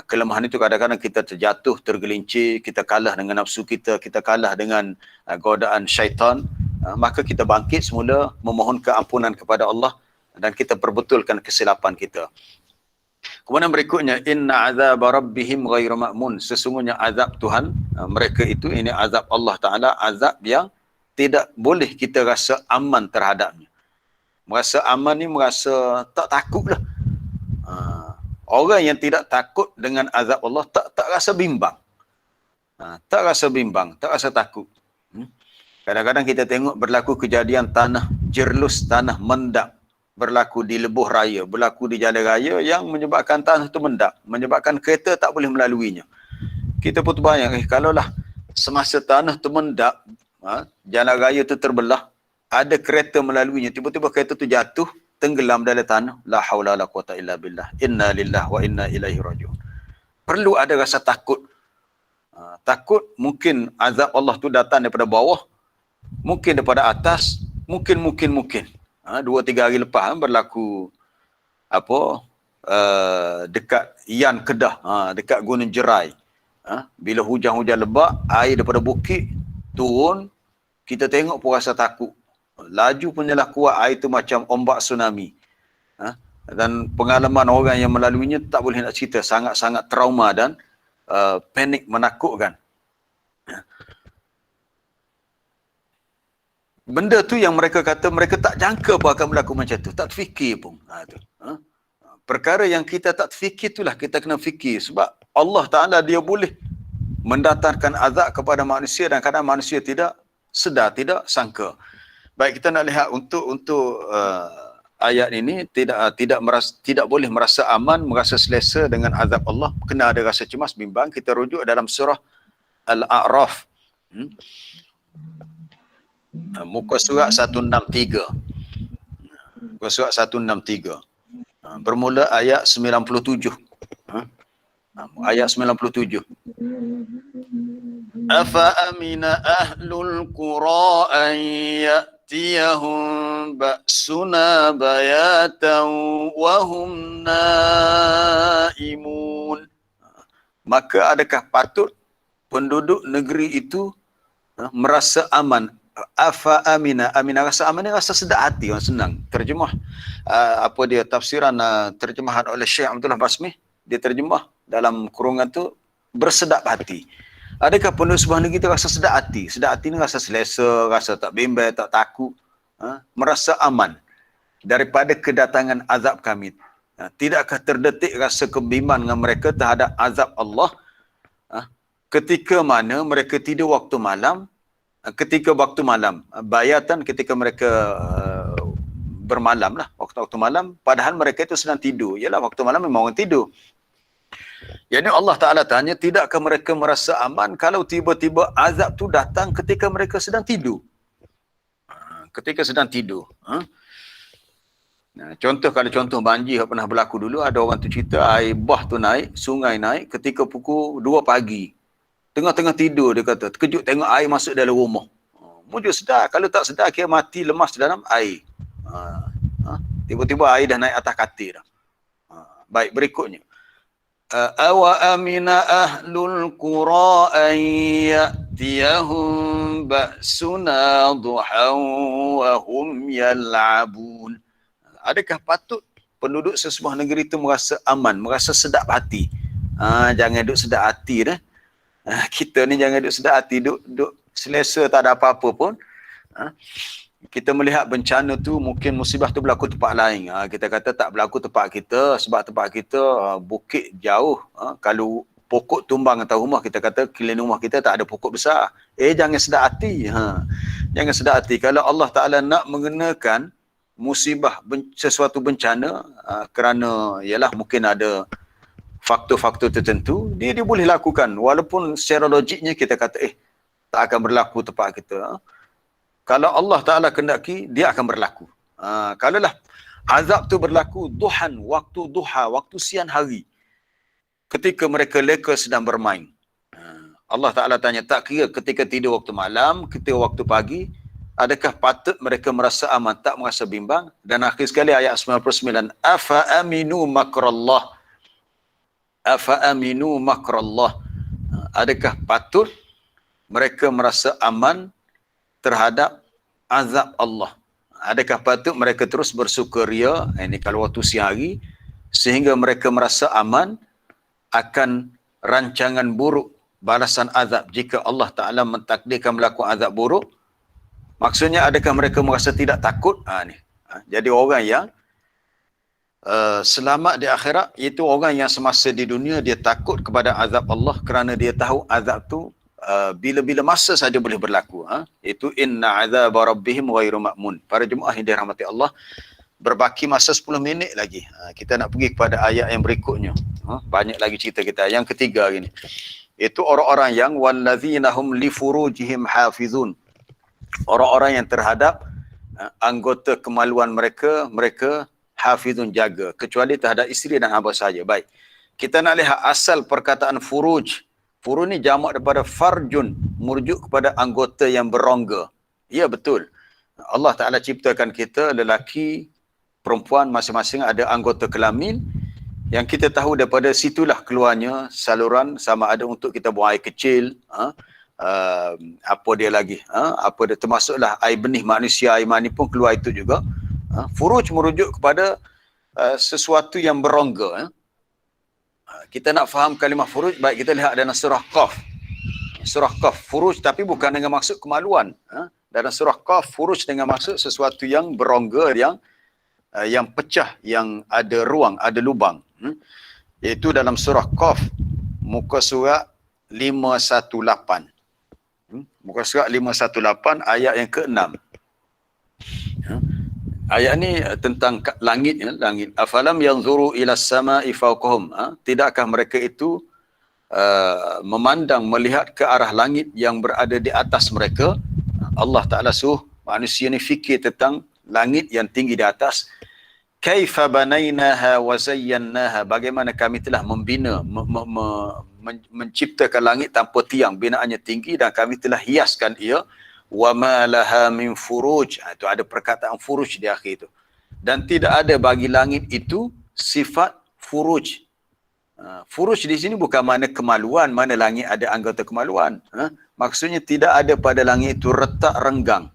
Kelemahan itu kadang-kadang kita terjatuh, tergelincir, kita kalah dengan nafsu kita kalah dengan godaan syaitan. Maka kita bangkit semula, memohon keampunan kepada Allah dan kita perbetulkan kesilapan kita. Kemudian berikutnya, inna azab rabbihim ghairu ma'mun. Sesungguhnya azab Tuhan mereka itu, ini azab Allah Ta'ala, azab yang tidak boleh kita rasa aman terhadapnya. Merasa aman ni merasa tak takut lah. Orang yang tidak takut dengan azab Allah tak rasa bimbang. Tak rasa bimbang, tak rasa takut. Kadang-kadang kita tengok berlaku kejadian tanah jerlus, tanah mendak, berlaku di lebuh raya, berlaku di jalan raya yang menyebabkan tanah itu mendak, menyebabkan kereta tak boleh melaluinya. Kita pun terbayang, kalaulah semasa tanah itu mendak, jalan raya itu terbelah, ada kereta melaluinya, tiba-tiba kereta itu jatuh, tenggelam dalam tanah, la haula la quwata illa billah, inna lillahi wa inna ilaihi rajiun. Perlu ada rasa takut. Takut mungkin azab Allah tu datang daripada bawah, mungkin daripada atas, mungkin. 2-3 hari lepas berlaku dekat Yan Kedah, dekat Gunung Jerai. Bila hujan-hujan lebat, air daripada bukit turun, kita tengok pun rasa takut. Laju punyalah kuat, air tu macam ombak tsunami. Dan pengalaman orang yang melaluinya tak boleh nak cerita, sangat-sangat trauma dan panik, menakutkan. Benda tu yang mereka kata mereka tak jangka pun akan berlaku macam tu, tak fikir pun. Perkara yang kita tak fikir itulah kita kena fikir, sebab Allah Ta'ala dia boleh mendatangkan azab kepada manusia dan kadang manusia tidak sedar tidak sangka. Baik, kita nak lihat untuk ayat ini tidak boleh merasa aman, merasa selesa dengan azab Allah, kena ada rasa cemas, bimbang. Kita rujuk dalam surah Al-A'raf. Muka surat 163. Muka surat 163. Bermula ayat 97. Ayat 97. Afa amina ahlul qura an ya'tiyahum ba'suna bayatan wa hum naimun. Maka adakah patut penduduk negeri itu merasa aman? Afa amina, rasa aman ni rasa sedap hati, orang senang. Terjemah apa dia tafsiran terjemahan oleh Syekh Abdullah Basmi, dia terjemah dalam kurungan tu bersedap hati. Adakah penduduk sebuah negeri itu rasa sedap hati? Sedap hati ni rasa selesa, rasa tak bimbang, tak takut, merasa aman daripada kedatangan azab kami. Tidakkah terdetik rasa kebimbangan dengan mereka terhadap azab Allah ketika mana mereka tidur waktu malam, bayatan ketika mereka bermalam lah, waktu-waktu malam, padahal mereka itu sedang tidur. Yalah, waktu malam memang orang tidur. Jadi Allah Ta'ala tanya, tidakkah mereka merasa aman kalau tiba-tiba azab tu datang ketika mereka sedang tidur? Ketika sedang tidur. Kalau contoh banjir yang pernah berlaku dulu, ada orang tu cerita air bah tu naik, sungai naik ketika pukul 2 pagi. Tengah-tengah tidur dia kata, terkejut tengok air masuk dalam rumah. Mujur sedar, kalau tak sedar kira mati lemas dalam air. Tiba-tiba air dah naik atas katil dah. Baik, berikutnya. Awa amina ahlul qura an ya'tiyahum ba'suna duhan wa hum yal'abun. Adakah patut penduduk sesebuah negeri itu merasa aman, merasa sedap hati? Jangan duduk sedap hati dah. Kita ni jangan duduk sedap hati, duduk selesa, tak ada apa-apa pun. Kita melihat bencana tu, mungkin musibah tu berlaku tempat lain. Kita kata tak berlaku tempat kita, sebab tempat kita bukit jauh. Kalau pokok tumbang atas rumah, kita kata keliling rumah kita tak ada pokok besar. Jangan sedap hati. Jangan sedap hati. Kalau Allah Ta'ala nak mengenakan musibah, sesuatu bencana, kerana ialah mungkin ada faktor-faktor tertentu, dia boleh lakukan. Walaupun secara logiknya kita kata, tak akan berlaku tempat kita. Kalau Allah Ta'ala kendaki, dia akan berlaku. Kalaulah azab tu berlaku duhan, waktu duha, waktu siang hari, ketika mereka leka sedang bermain. Allah Ta'ala tanya, tak kira ketika tidur waktu malam, ketika waktu pagi, adakah patut mereka merasa aman, tak merasa bimbang? Dan akhir sekali ayat 99, Afa aminu makrallah. Afa aminu makrallah. Adakah patut mereka merasa aman terhadap azab Allah? Adakah patut mereka terus bersukaria, ini kalau waktu siang hari, sehingga mereka merasa aman akan rancangan buruk balasan azab jika Allah Ta'ala mentakdirkan berlaku azab buruk? Maksudnya adakah mereka merasa tidak takut? Jadi orang yang selamat di akhirat, itu orang yang semasa di dunia dia takut kepada azab Allah kerana dia tahu azab tu bila-bila masa saja boleh berlaku. Itu inna azab rabbihim ghairu ma'mun. Para jemaah yang dirahmati Allah, berbaki masa 10 minit lagi. Kita nak pergi kepada ayat yang berikutnya. Banyak lagi cerita kita. Yang ketiga ini, itu orang-orang yang wallazina hum li furujihim hafizun. Orang-orang yang terhadap anggota kemaluan mereka hafizun, jaga, kecuali terhadap isteri dan hamba saja. Baik, kita nak lihat asal perkataan furuj. Furuj ni jamak daripada farjun, merujuk kepada anggota yang berongga. Ya, betul. Allah Ta'ala ciptakan kita, lelaki, perempuan, masing-masing ada anggota kelamin yang kita tahu daripada situlah keluarnya saluran, sama ada untuk kita buang air kecil, apa dia lagi, apa dia, termasuklah air benih manusia, air mani pun keluar itu juga. Furuj merujuk kepada sesuatu yang berongga. Kita nak faham kalimah furuj, baik kita lihat dalam surah Qaf. Surah Qaf, furuj tapi bukan dengan maksud kemaluan. Dalam surah Qaf, furuj dengan maksud sesuatu yang berongga, yang pecah, yang ada ruang, ada lubang. Iaitu dalam surah Qaf, muka surat 518. Muka surat 518 ayat yang ke-6. Ya. Ayat ni tentang langit, ya, langit. Afalam yanzuru ila samai fawqahum. Tidakkah mereka itu memandang, melihat ke arah langit yang berada di atas mereka? Allah Ta'ala suruh manusia ni fikir tentang langit yang tinggi di atas. Kaifa banainaha wa zayyannaha, bagaimana kami telah membina, menciptakan langit tanpa tiang, binaannya tinggi, dan kami telah hiaskan ia. Wa ma laha min furuj, itu ada perkataan furuj di akhir itu. Dan tidak ada bagi langit itu sifat furuj. Furuj di sini bukan mana kemaluan, mana langit ada anggota kemaluan. Maksudnya tidak ada pada langit itu retak renggang.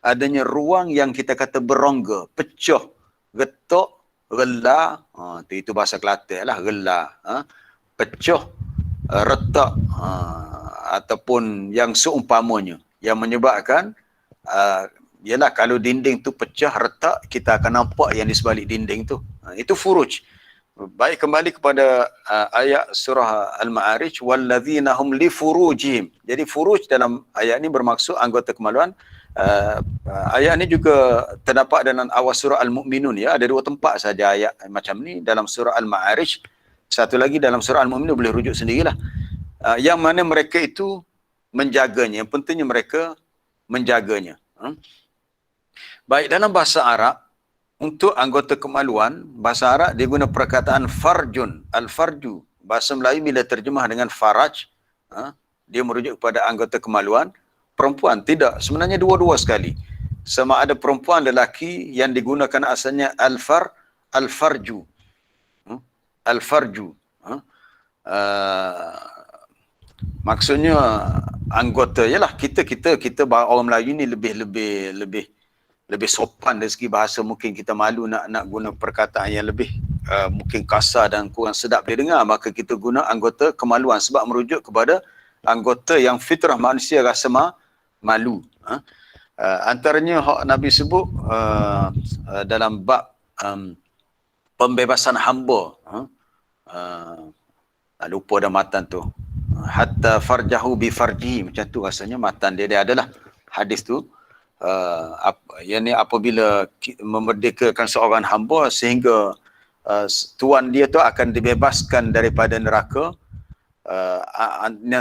Adanya ruang yang kita kata berongga, pecah, getok, rela, itu bahasa Kelantan lah, rela, pecah, retak, ataupun yang seumpamanya, yang menyebabkan ialah kalau dinding tu pecah, retak, kita akan nampak yang di sebalik dinding tu. Itu furuj. Baik, kembali kepada ayat surah Al-Ma'arij, walladzina hum li furujihim. Jadi furuj dalam ayat ini bermaksud anggota kemaluan. Ayat ini juga terdapat dalam awal surah Al-Mu'minun, ya. Ada 2 tempat saja ayat macam ni dalam surah Al-Ma'arij. Satu lagi dalam surah Al-Mu'minun, boleh rujuk sendirilah. Yang mana mereka itu menjaganya. Yang pentingnya mereka menjaganya. Baik, dalam bahasa Arab, untuk anggota kemaluan, bahasa Arab dia guna perkataan farjun, al-farju. Bahasa Melayu bila terjemah dengan faraj, dia merujuk kepada anggota kemaluan. Perempuan tidak, sebenarnya dua-dua sekali. Sama ada perempuan, lelaki, yang digunakan asalnya al-farju. Al-farju. Maksudnya anggota, yalah kita orang Melayu ni lebih sopan dari segi bahasa. Mungkin kita malu nak guna perkataan yang lebih mungkin kasar dan kurang sedap dia dengar, maka kita guna anggota kemaluan sebab merujuk kepada anggota yang fitrah manusia rasa malu. Antaranya hak Nabi sebut dalam bab pembebasan hamba. Lupa dah matan tu. Hatta farjahu bi farjihi, macam tu rasanya matan dia adalah hadis tu. Yang ni apabila memerdekakan seorang hamba sehingga tuan dia tu akan dibebaskan daripada neraka,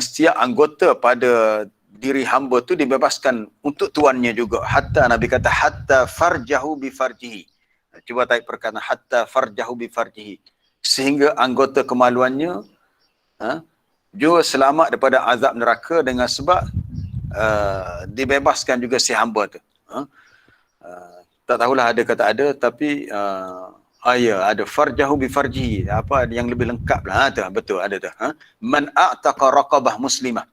setiap anggota pada diri hamba tu dibebaskan untuk tuannya juga. Hatta, Nabi kata hatta farjahu bi farjihi. Cuba tarik perkataan hatta farjahu bi farjihi, sehingga anggota kemaluannya juga selamat daripada azab neraka dengan sebab dibebaskan juga si hamba tu. Tak tahulah ada kata ada, tapi ya, ada farjahu bi farjihi, apa yang lebih lengkap lah. Betul ada tu. Man a'taqa raqabah muslimah,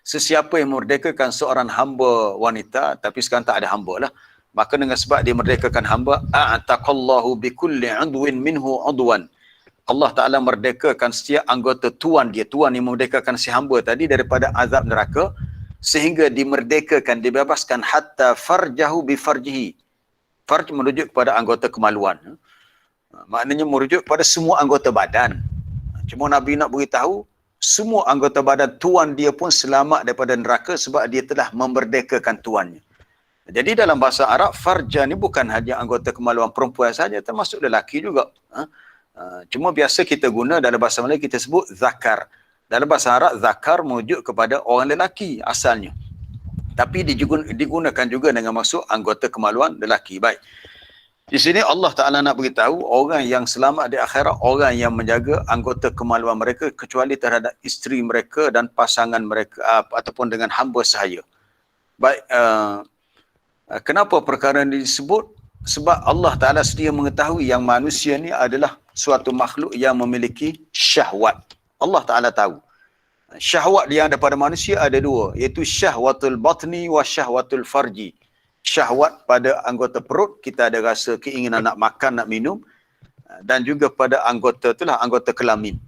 sesiapa yang memerdekakan seorang hamba wanita, tapi sekarang tak ada hamba lah, maka dengan sebab dia merdekakan hamba, a'taqallahu bi kulli 'udwin minhu 'udwan, Allah Ta'ala merdekakan setiap anggota tuan dia, tuan yang memerdekakan si hamba tadi daripada azab neraka, sehingga dimerdekakan, dibebaskan hatta farjahu bi farjihi. Farj merujuk kepada anggota kemaluan. Maknanya merujuk kepada semua anggota badan. Cuma Nabi nak beritahu, semua anggota badan tuan dia pun selamat daripada neraka sebab dia telah memerdekakan tuannya. Jadi dalam bahasa Arab, farja ni bukan hanya anggota kemaluan perempuan saja, termasuk lelaki juga. Cuma biasa kita guna dalam bahasa Melayu, kita sebut zakar. Dalam bahasa Arab, zakar merujuk kepada orang lelaki asalnya. Tapi digunakan juga dengan maksud anggota kemaluan lelaki. Baik. Di sini Allah Ta'ala nak beritahu orang yang selamat di akhirat, orang yang menjaga anggota kemaluan mereka kecuali terhadap isteri mereka dan pasangan mereka ataupun dengan hamba sahaya. Baik, kenapa perkara ini disebut? Sebab Allah Ta'ala sedia mengetahui yang manusia ni adalah suatu makhluk yang memiliki syahwat. Allah Ta'ala tahu. Syahwat yang ada pada manusia ada 2, iaitu syahwatul batni wa syahwatul farji. Syahwat pada anggota perut, kita ada rasa keinginan nak makan, nak minum, dan juga pada anggota itulah anggota kelamin.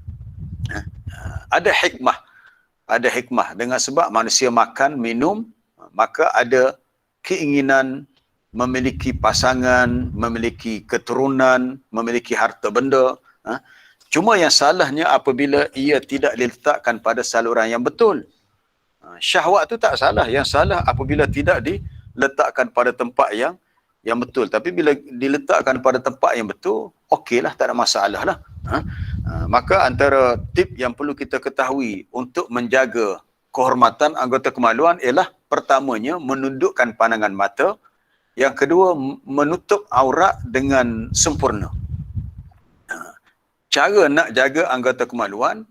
Ada hikmah dengan sebab manusia makan, minum, maka ada keinginan memiliki pasangan, memiliki keturunan, memiliki harta benda. Cuma yang salahnya apabila ia tidak diletakkan pada saluran yang betul. Syahwat tu tak salah. Yang salah apabila tidak diletakkan pada tempat yang betul. Tapi bila diletakkan pada tempat yang betul, okeylah, tak ada masalah lah. Maka antara tip yang perlu kita ketahui untuk menjaga kehormatan anggota kemaluan ialah pertamanya menundukkan pandangan mata, yang kedua menutup aurat dengan sempurna. Cara nak jaga anggota kemaluan,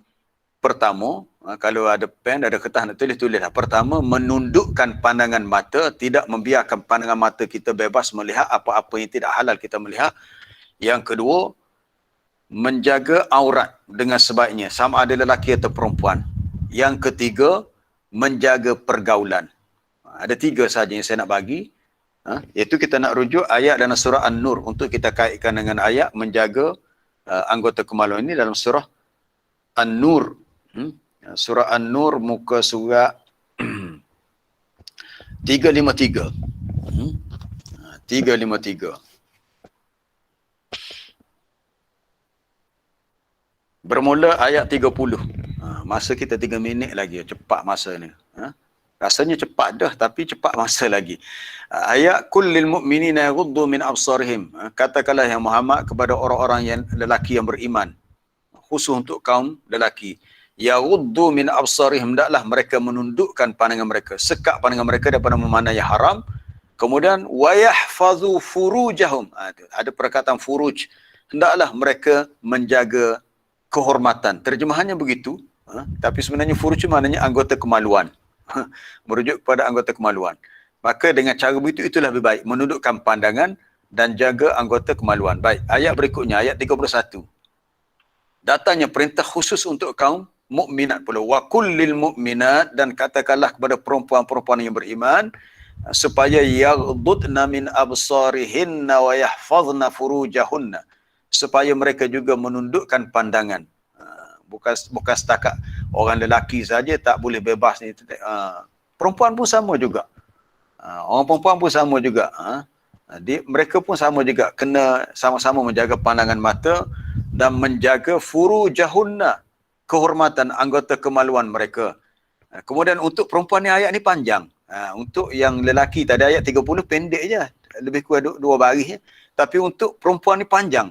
pertama, kalau ada pen, ada kertas nak tulis-tulis lah. Pertama, menundukkan pandangan mata, tidak membiarkan pandangan mata kita bebas melihat apa-apa yang tidak halal kita melihat. Yang kedua, menjaga aurat dengan sebaiknya, sama ada lelaki atau perempuan. Yang ketiga, menjaga pergaulan. Ada 3 sahaja yang saya nak bagi. Iaitu kita nak rujuk ayat dalam surah An-Nur untuk kita kaitkan dengan ayat menjaga anggota kemaluan ini dalam surah An-Nur. Surah An-Nur muka surat 353. 353. Bermula ayat 30. Masa kita 3 minit lagi. Cepat masa ni. Rasanya cepat dah, tapi cepat masa lagi. Ayat kullil mu'minina yaghuddu min absarihim. Katakanlah ya Muhammad kepada orang-orang yang lelaki yang beriman, khusus untuk kaum lelaki, yaghuddu min absarihim, hendaklah mereka menundukkan pandangan mereka, sekat pandangan mereka daripada memandang yang haram. Kemudian wayahfazu furujahum. Ada perkataan furuj. Hendaklah mereka menjaga kehormatan. Terjemahannya begitu, tapi sebenarnya furuj maknanya anggota kemaluan. Merujuk kepada anggota kemaluan. Maka dengan cara begitu, itulah lebih baik, menundukkan pandangan dan jaga anggota kemaluan. Baik, ayat berikutnya, ayat 31. Datangnya perintah khusus untuk kaum mukminat pula. Wa kullil mu'minat, dan katakanlah kepada perempuan-perempuan yang beriman supaya yaghdudna min absarihinna wa yahfazna furujahunna, supaya mereka juga menundukkan pandangan. Bukan setakat orang lelaki saja tak boleh bebas ni. Perempuan pun sama juga. Orang perempuan pun sama juga. Mereka pun sama juga, kena sama-sama menjaga pandangan mata dan menjaga furujahunna, kehormatan anggota kemaluan mereka. Kemudian untuk perempuan ni ayat ni panjang. Untuk yang lelaki tadi ayat 30 pendek je, lebih kurang 2 baris. Tapi untuk perempuan ni panjang.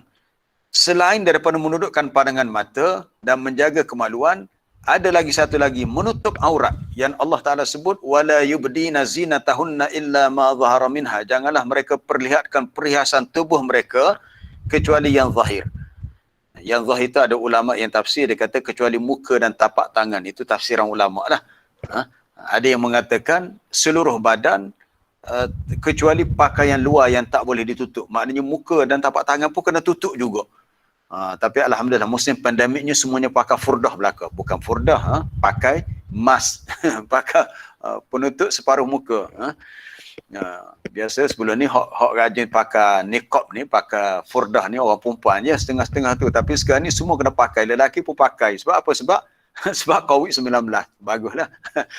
Selain daripada menundukkan pandangan mata dan menjaga kemaluan, ada lagi satu lagi, menutup aurat yang Allah Ta'ala sebut wala yubdina zinatahunna illa ma zahara minha. Janganlah mereka perlihatkan perhiasan tubuh mereka kecuali yang zahir. Yang zahir itu ada ulama yang tafsir, dia kata kecuali muka dan tapak tangan. Itu tafsiran ulama lah. Ada yang mengatakan seluruh badan kecuali pakaian luar yang tak boleh ditutup. Maknanya muka dan tapak tangan pun kena tutup juga. Tapi alhamdulillah musim pandemiknya semuanya pakai furdah belaka. Bukan furdah, pakai mask. Pakai penutup separuh muka. Biasa sebelum ni hok rajin pakai niqab ni, pakai furdah ni orang perempuan je setengah-setengah tu. Tapi sekarang ni semua kena pakai. Lelaki pun pakai. Sebab apa? Sebab COVID-19. Baguslah.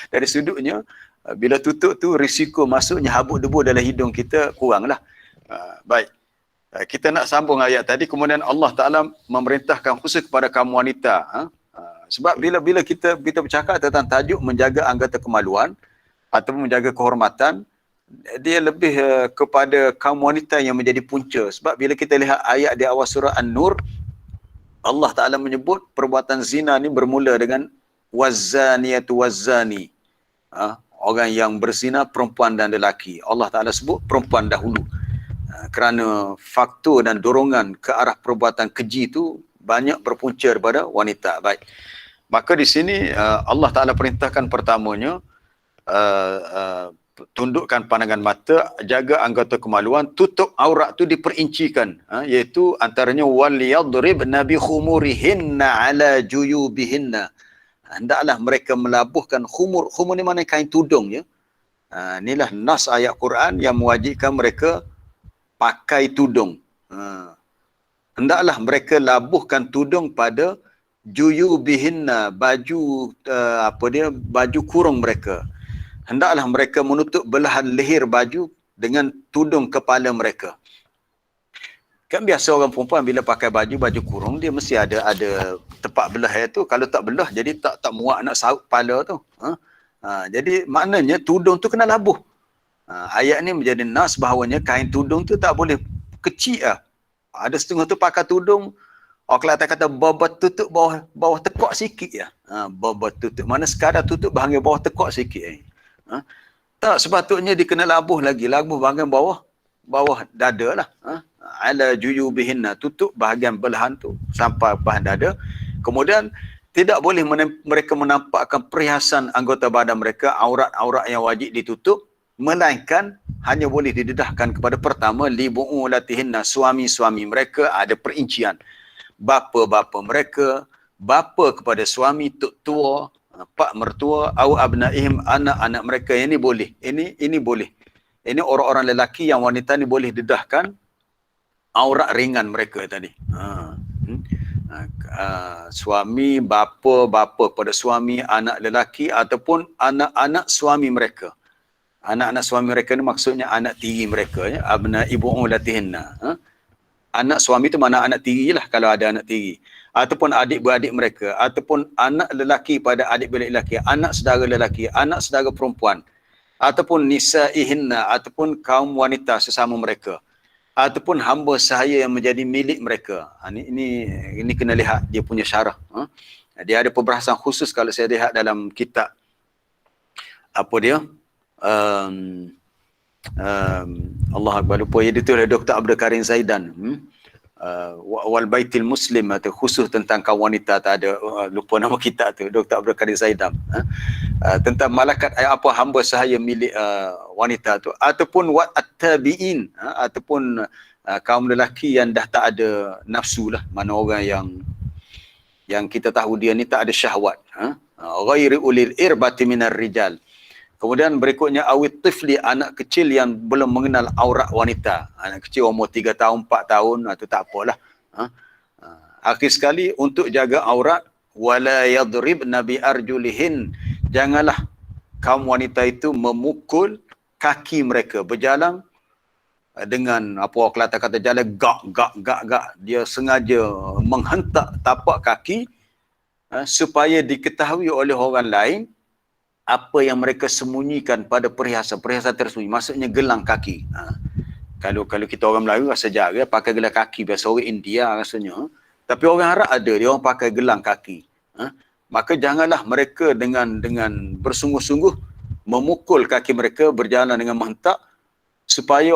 Dari sudutnya, bila tutup tu risiko masuknya habuk debu dalam hidung kita kuranglah. Baik. Kita nak sambung ayat tadi. Kemudian Allah Ta'ala memerintahkan khusus kepada kaum wanita. Sebab bila kita bercakap tentang tajuk menjaga anggota kemaluan ataupun menjaga kehormatan, dia lebih kepada kaum wanita yang menjadi punca. Sebab bila kita lihat ayat di awal surah An-Nur, Allah Ta'ala menyebut perbuatan zina ni bermula dengan wazaniyatu wazani. Orang yang berzina, perempuan dan lelaki. Allah Ta'ala sebut perempuan dahulu. Kerana faktor dan dorongan ke arah perbuatan keji itu banyak berpunca daripada wanita. Baik. Maka di sini Allah Ta'ala perintahkan pertamanya, tundukkan pandangan mata, jaga anggota kemaluan, tutup aurat tu diperincikan, iaitu antaranya waliyadribna bi khumurihinna ala juyubihinna. Hendaklah mereka melabuhkan khumur. Khumur ni mana kain tudung ya. Inilah nas ayat Quran yang mewajibkan mereka pakai tudung. Hendaklah mereka labuhkan tudung pada juyubihinna, baju baju kurung mereka. Hendaklah mereka menutup belahan leher baju dengan tudung kepala mereka. Kan biasa orang perempuan bila pakai baju kurung, dia mesti ada tempat belah tu. Kalau tak belah, jadi tak muat nak saut kepala tu. Jadi maknanya tudung tu kena labuh. Ayat ni menjadi nas bahawanya kain tudung tu tak boleh kecil lah. Ada setengah tu pakai tudung, orang Kelantan kata bobot tutup bawah tekuk sikit ya. Bobot tutup. Mana sekadar tutup bahagian bawah tekuk sikit. Tak, sepatutnya dikena labuh lagi. Labuh bahagian bawah dada lah. Ala juyubihinna, tutup bahagian belahan tu sampai bahagian dada. Kemudian tidak boleh mereka menampakkan perhiasan anggota badan mereka, aurat-aurat yang wajib ditutup, melainkan hanya boleh didedahkan kepada pertama libu'ulatihinna, suami-suami mereka, ada perincian. Bapa-bapa mereka, bapa kepada suami, tok tua, pak mertua, au abnaihim, anak-anak mereka. Ini boleh. Ini boleh. Ini orang-orang lelaki yang wanita ni boleh dedahkan aurat ringan mereka tadi. Suami, bapa kepada suami, anak lelaki ataupun anak-anak suami mereka. Anak-anak suami mereka ni maksudnya anak tiri mereka, ya, abna ibu'ulatihinna. Anak suami tu mana anak tiri lah kalau ada anak tiri. Ataupun adik-beradik mereka, ataupun anak lelaki pada adik-beradik lelaki, anak saudara lelaki, anak saudara perempuan, ataupun nisaihinna, ataupun kaum wanita sesama mereka, ataupun hamba sahaya yang menjadi milik mereka. Ini kena lihat dia punya syarah. Dia ada perbahasan khusus kalau saya lihat dalam kitab apa dia? Allah Akbar, lupa ya, itu oleh Dr. Abdul Karim Zaidan. Wal Baitil Muslim, atau khusus tentang kaum wanita, tak ada, lupa nama kitab tu, Dr. Abdul Karim Zaidan. Tentang malakat apa hamba sahaya milik wanita tu, ataupun wat at-tabi'in, ataupun kaum lelaki yang dah tak ada nafsu lah, mana orang yang kita tahu dia ni tak ada syahwat, ghairi ulil irbati minar rijal. Kemudian berikutnya awit tifli, anak kecil yang belum mengenal aurat wanita. Anak kecil umur 3 tahun, 4 tahun, itu tak apalah. Akhir sekali, untuk jaga aurat, wala yadribna bi arjulihin, janganlah kaum wanita itu memukul kaki mereka, berjalan dengan apa orang Kelantan kata jalan gak. Dia sengaja menghentak tapak kaki supaya diketahui oleh orang lain apa yang mereka sembunyikan pada perhiasan tersembunyi, maksudnya gelang kaki. Kalau kita orang Melayu rasa jaga pakai gelang kaki, biasa orang India rasanya, tapi orang Arab ada, dia orang pakai gelang kaki. Maka janganlah mereka dengan bersungguh-sungguh memukul kaki mereka, berjalan dengan menghentak, supaya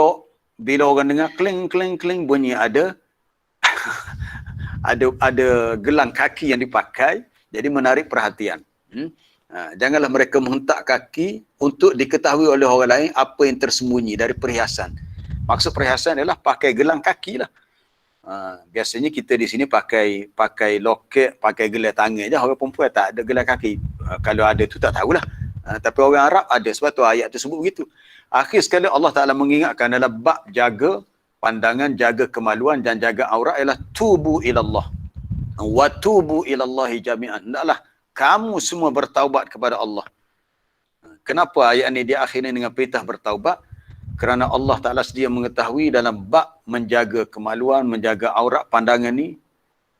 bila orang dengar kling bunyi ada gelang kaki yang dipakai, jadi menarik perhatian. Janganlah mereka menghentak kaki untuk diketahui oleh orang lain apa yang tersembunyi dari perhiasan. Maksud perhiasan adalah pakai gelang kaki lah. Biasanya kita di sini pakai loket, pakai gelang tangan je. Orang perempuan tak ada gelang kaki. Kalau ada tu tak tahulah. Tapi orang Arab ada, sebab tu ayat tersebut begitu. Akhir sekali Allah Ta'ala mengingatkan dalam bab jaga pandangan, jaga kemaluan dan jaga aurat ialah tubu ilallah. Wa tubu ilallahi jami'an. Hendaklah kamu semua bertaubat kepada Allah. Kenapa ayat ini diakhiri dengan perintah bertaubat? Kerana Allah Ta'ala sedia mengetahui dalam bab menjaga kemaluan, menjaga aurat pandangan ni,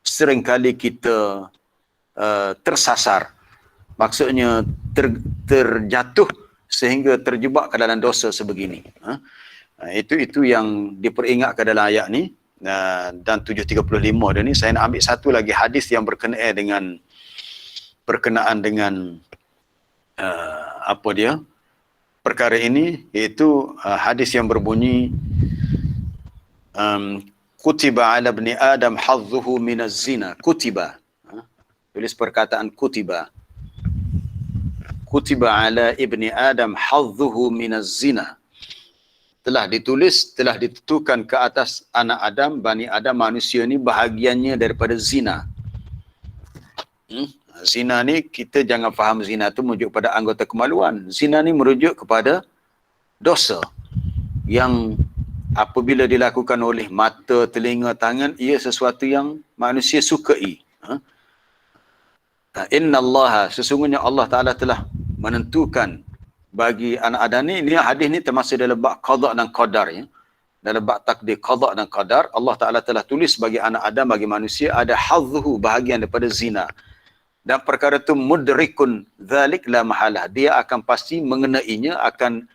seringkali kita tersasar. Maksudnya terjatuh sehingga terjebak ke dalam dosa sebegini. Itu yang diperingatkan dalam ayat ni. Dan 735 dia ni, saya nak ambil satu lagi hadis yang berkenaan dengan apa dia perkara ini, iaitu hadis yang berbunyi kutiba ala ibni adam hadzuhu minaz zina. Kutiba, tulis perkataan kutiba ala ibni adam hadzuhu minaz zina, telah ditulis, telah ditentukan ke atas anak Adam, Bani Adam, manusia ni bahagiannya daripada zina. Zina ni, kita jangan faham zina tu merujuk pada anggota kemaluan. Zina ni merujuk kepada dosa yang apabila dilakukan oleh mata, telinga, tangan, ia sesuatu yang manusia sukai. Inna Allah, sesungguhnya Allah Ta'ala telah menentukan bagi anak Adam ni hadis ni termasuk dalam bab qada dan qadar, ya. Dalam bab takdir qada dan qadar, Allah Ta'ala telah tulis bagi anak Adam, bagi manusia, ada hazzuhu, bahagian daripada zina. dan perkara itu mudrikun dzalik la mahalah, dia akan pasti mengenainya, akan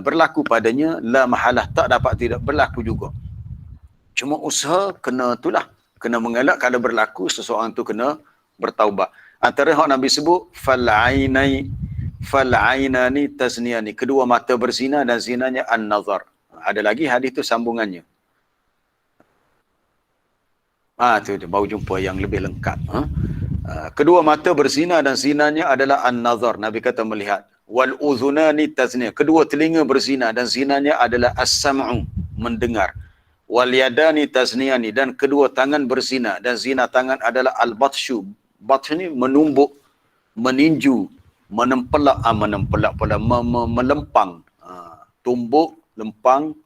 berlaku padanya la mahalah, tak dapat tidak berlaku juga. Cuma usaha kena itulah, kena mengelak kalau berlaku seseorang tu kena bertaubat. Antara hak Nabi sebut fal'ainani tazniyani, kedua mata berzina dan zinanya an-nazar. Ada lagi hadis tu sambungannya. Tu dia, baru jumpa yang lebih lengkap. Kedua mata berzina dan zinanya adalah an-nazar. Nabi kata melihat. Wal uzunani tazniyah, kedua telinga berzina dan zinanya adalah as-sam'u, mendengar. Wal yadani tazniyani, dan kedua tangan berzina dan zina tangan adalah al-batshu. Batsh ni menumbuk, meninju, melempang. Tumbuk, lempang,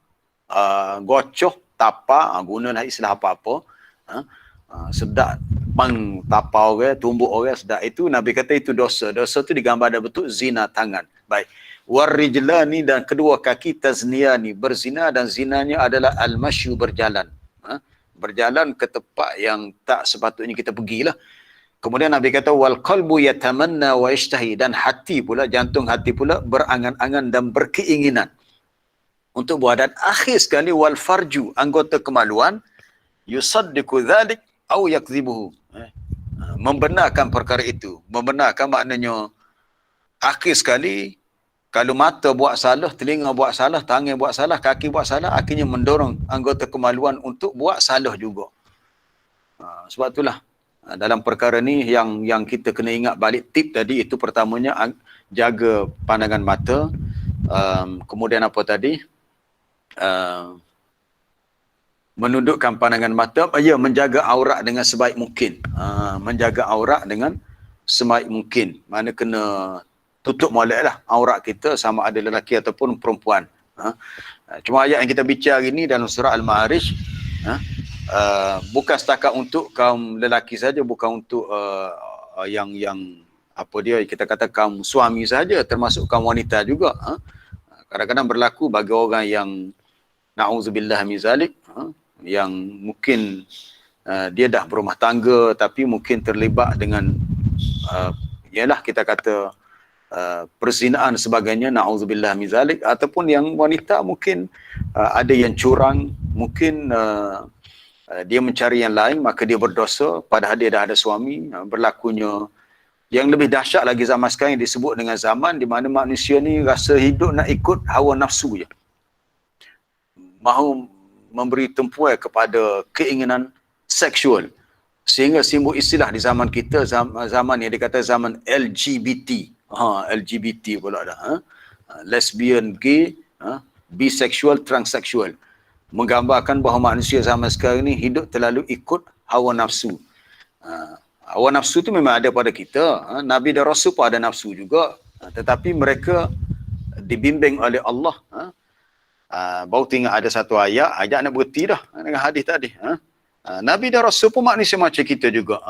gocoh, tapak, gunalah istilah apa-apa. Sedak pang tapau orang, tumbuk orang sedak, itu Nabi kata itu dosa. Dosa tu digambar ada bentuk zina tangan. Baik. Warijlani, dan kedua kaki tazniyani, berzina dan zinanya adalah al-masyu, berjalan. Berjalan ke tempat yang tak sepatutnya kita pergilah. Kemudian Nabi kata wal qalbu yatamanna wa yashtahi, dan hati pula, jantung hati pula berangan-angan dan berkeinginan untuk buat. Dan akhir sekali wal farju, anggota kemaluan, yusaddiqu dzalik au yakdzibuhu, membenarkan perkara itu. Membenarkan maknanya akhir sekali kalau mata buat salah, telinga buat salah, tangan buat salah, kaki buat salah, akhirnya mendorong anggota kemaluan untuk buat salah juga. Sebab itulah dalam perkara ni yang kita kena ingat balik tip tadi, itu pertamanya jaga pandangan mata, kemudian apa tadi, menundukkan pandangan mata, menjaga aurat dengan sebaik mungkin. Menjaga aurat dengan sebaik mungkin. Mana kena tutup molek lah aurat kita, sama ada lelaki ataupun perempuan. Cuma ayat yang kita bicara hari ni dalam surah Al-Ma'arij, bukan setakat untuk kaum lelaki saja, bukan untuk yang apa dia, kita kata kaum suami saja, termasuk kaum wanita juga. Kadang-kadang berlaku bagi orang yang na'udzubillah min zalik, yang mungkin dia dah berumah tangga tapi mungkin terlibat dengan ialah kita kata perzinaan sebagainya, na'udzubillah min zalik. Ataupun yang wanita mungkin ada yang curang, mungkin dia mencari yang lain, maka dia berdosa padahal dia dah ada suami. Berlakunya yang lebih dahsyat lagi zaman sekarang yang disebut dengan zaman di mana manusia ni rasa hidup nak ikut hawa nafsu je, mahu memberi tumpuan kepada keinginan seksual, sehingga simbol istilah di zaman kita, zaman yang dikata zaman LGBT. LGBT pula dah. Lesbian, gay, bisexual, transseksual. Menggambarkan bahawa manusia zaman sekarang ni hidup terlalu ikut hawa nafsu. Hawa nafsu tu memang ada pada kita. Nabi dan Rasul pun ada nafsu juga. Tetapi mereka dibimbing oleh Allah. Baru tinggal ada satu ayat nak berhenti dah dengan hadis tadi. Nabi dan Rasul pun manusia macam kita juga.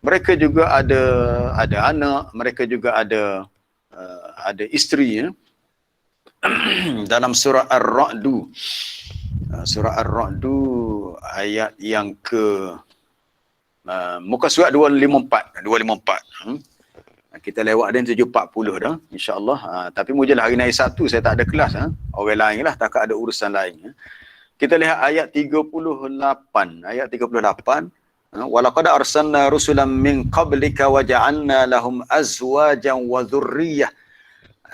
Mereka juga ada anak, mereka juga ada isteri. Dalam surah Ar-Ra'du, surah Ar-Ra'du ayat yang ke muka surat 254. Kita lewat dan 7.40 dah, insya-Allah. Tapi mujalah hari ni hari Sabtu, saya tak ada kelas. Orang lain lah, takkan ada urusan lain. Kita lihat ayat 38. Ayat 38. Walaqad arsalna rusulan min qablika wa ja'alna lahum azwajan wa dhurriyyah.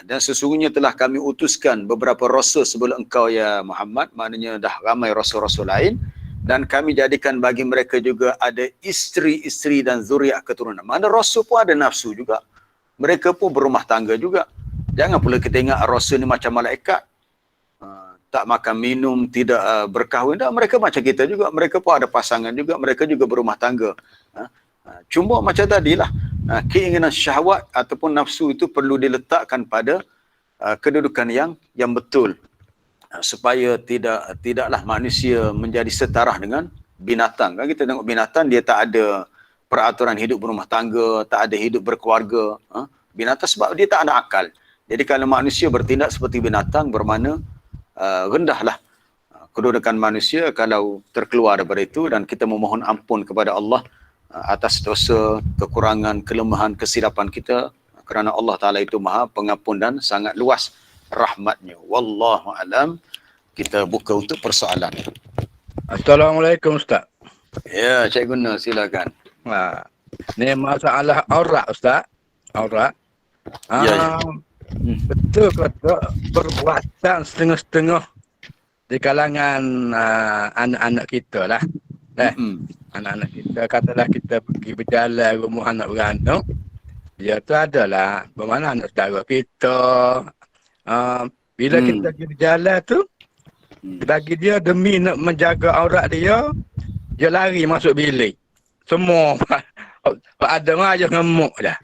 Dan sesungguhnya telah kami utuskan beberapa rasul sebelum engkau ya Muhammad, maknanya dah ramai rasul-rasul lain, dan kami jadikan bagi mereka juga ada isteri-isteri dan zuriat keturunan. Mana rasul pun ada nafsu juga. Mereka pun berumah tangga juga. Jangan pula kita ingat rasul ni macam malaikat. Tak makan minum, tidak berkahwin. Tak, mereka macam kita juga. Mereka pun ada pasangan juga. Mereka juga berumah tangga. Cuma macam tadilah. Keinginan syahwat ataupun nafsu itu perlu diletakkan pada kedudukan yang betul. Supaya tidaklah manusia menjadi setarah dengan binatang. Kan kita tengok binatang, dia tak ada peraturan hidup berumah tangga, tak ada hidup berkeluarga. Binatang sebab dia tak ada akal. Jadi kalau manusia bertindak seperti binatang, bermakna rendahlah kedudukan manusia kalau terkeluar daripada itu, dan kita memohon ampun kepada Allah atas dosa, kekurangan, kelemahan, kesilapan kita, kerana Allah Ta'ala itu maha pengampun dan sangat luas rahmatnya. Wallahu alam. Kita buka untuk persoalan. Assalamualaikum Ustaz. Ya, Cik Guna, silakan. Ni masalah aurat Ustaz. Aurat. Ya, ya. Betul kata perbuatan setengah-setengah di kalangan anak-anak kita lah. Anak-anak kita, katalah kita pergi berjalan rumah anak beranak, dia tu adalah bermakna anak saudara kita. Bila kita pergi berjalan tu, bagi dia demi nak menjaga aurat dia, dia lari masuk bilik. Semua ada orang aja ngemuk dah.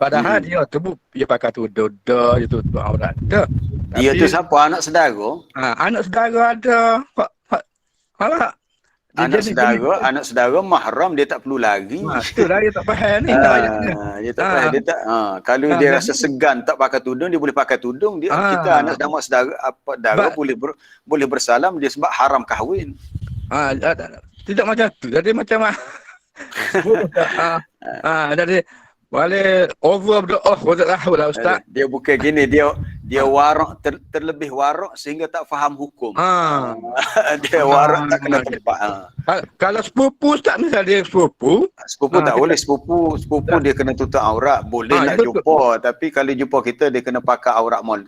Padahal dia tu dia pakai tudung dah, dia tutup aurat dah. Dia tu siapa? Anak saudara? Anak saudara ada. Anak saudara mahram, dia tak perlu lari. Itulah dia tak faham ni. Dia tak faham. Dia tak, kalau dia rasa segan tak pakai tudung, dia boleh pakai tudung. Kita anak saudara boleh bersalam dia sebab haram kahwin. Tidak macam tu. Jadi macam jadi boleh over the off, tak tahu lah Ustaz. Dia bukan gini, dia warak terlebih warak sehingga tak faham hukum. Dia warak tak kena tempat. Kalau sepupu Ustaz, misal dia sepupu tak boleh. Sepupu dia kena tutup aurat. Boleh nak jumpa, tapi kalau jumpa kita dia kena pakai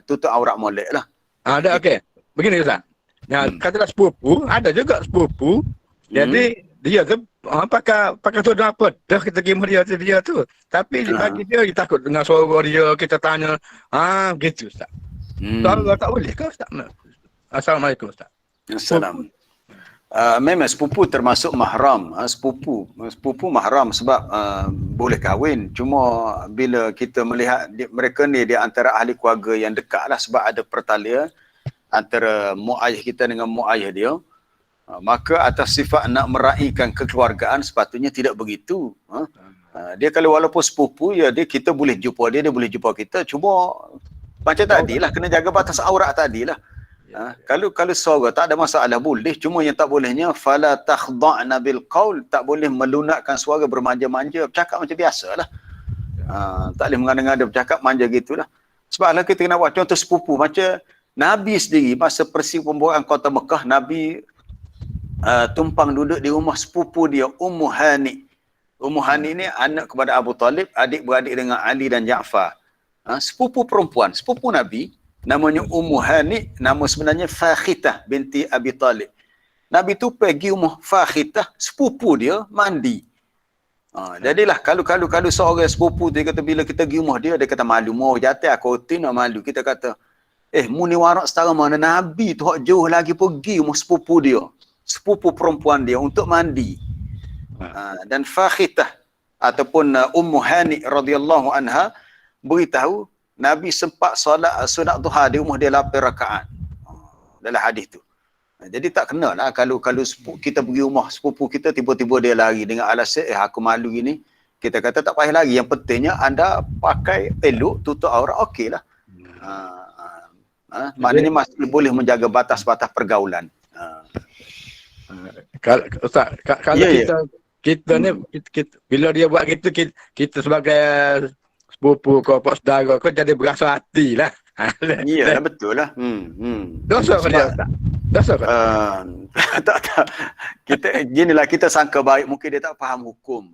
tutup aurat molek lah. Ada okey. Begini Ustaz. Katalah sepupu, ada juga sepupu. Jadi dia tu pakai tudung apa dah kita pergi dia tu, tapi bagi dia takut dengan suara dia, kita tanya gitu Ustaz. Suara tak boleh ke Ustaz? Assalamualaikum Ustaz. Assalam. Memang sepupu termasuk mahram. Sepupu mahram sebab boleh kahwin. Cuma bila kita melihat mereka ni dia antara ahli keluarga yang dekat lah, sebab ada pertalian antara mak ayah kita dengan mak ayah dia. Maka atas sifat nak meraihkan kekeluargaan sepatutnya tidak begitu. Dia kalau walaupun sepupu, ya kita boleh jumpa dia boleh jumpa kita. Cuma macam tadilah, kena jaga batas aurat tadilah. Kalau suara tak ada masalah, boleh. Cuma yang tak bolehnya fala takhda'na bil qaul, tak boleh melunakkan suara, bermanja-manja, bercakap macam biasalah. Tak boleh mengada-ngada bercakap manja gitulah. Sebab lah kita kena buat contoh sepupu. Macam Nabi sendiri masa persipembukaan kota Mekah, Nabi tumpang duduk di rumah sepupu dia, Ummu Hani. Ummu Hani ni anak kepada Abu Talib, adik-beradik dengan Ali dan Ja'far. Sepupu perempuan, sepupu Nabi, namanya Ummu Hani, nama sebenarnya Fakhitah binti Abi Talib. Nabi tu pergi rumah Fakhitah, sepupu dia mandi. Jadilah kalau seorang sepupu tu, dia kata bila kita pergi rumah dia kata malu, mau jatuh aku nak malu. Kita kata, muni warak setara mana Nabi tu hak jauh lagi pergi rumah sepupu dia, sepupu perempuan dia untuk mandi. Dan Fakhitah ataupun Ummu Hani radhiyallahu anha beritahu Nabi sempat solat sunat duha di rumah dia 8 rakaat. Dalam hadis tu. Jadi tak kenalah kalau kita pergi rumah sepupu kita, tiba-tiba dia lari dengan alasan aku malu gini. Kita kata tak payah lagi, yang pentingnya anda pakai elok, tutup aurat, okeylah. Maknanya masih boleh menjaga batas-batas pergaulan. Ustaz, kalau kita ni bila dia buat gitu, kita sebagai sepupu kau, pak saudara kau, jadi berasa hati lah. Iyalah, betul lah. Dosa ke dia Ustaz? Dosa ke? Tak. Ginilah, kita sangka baik, mungkin dia tak faham hukum.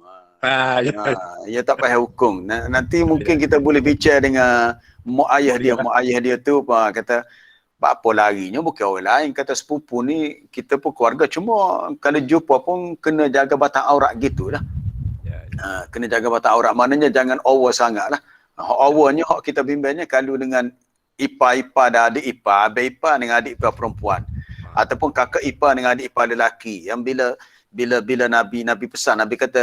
Dia tak faham hukum. Nanti mungkin kita boleh bicara dengan mak ayah dia. Mak ayah dia tu kata, apa larinya, bukan orang lain. Kata sepupu ni, kita pun keluarga. Cuma kalau jumpa pun kena jaga batas aurat gitulah. Kena jaga batas aurat. Maknanya jangan over sangat lah. Overnya, kita bimbangnya kalau dengan ipar dan adik ipar, abang ipar dengan adik ipar perempuan. Ataupun kakak ipar dengan adik ipar lelaki. Yang bila Nabi pesan, Nabi kata,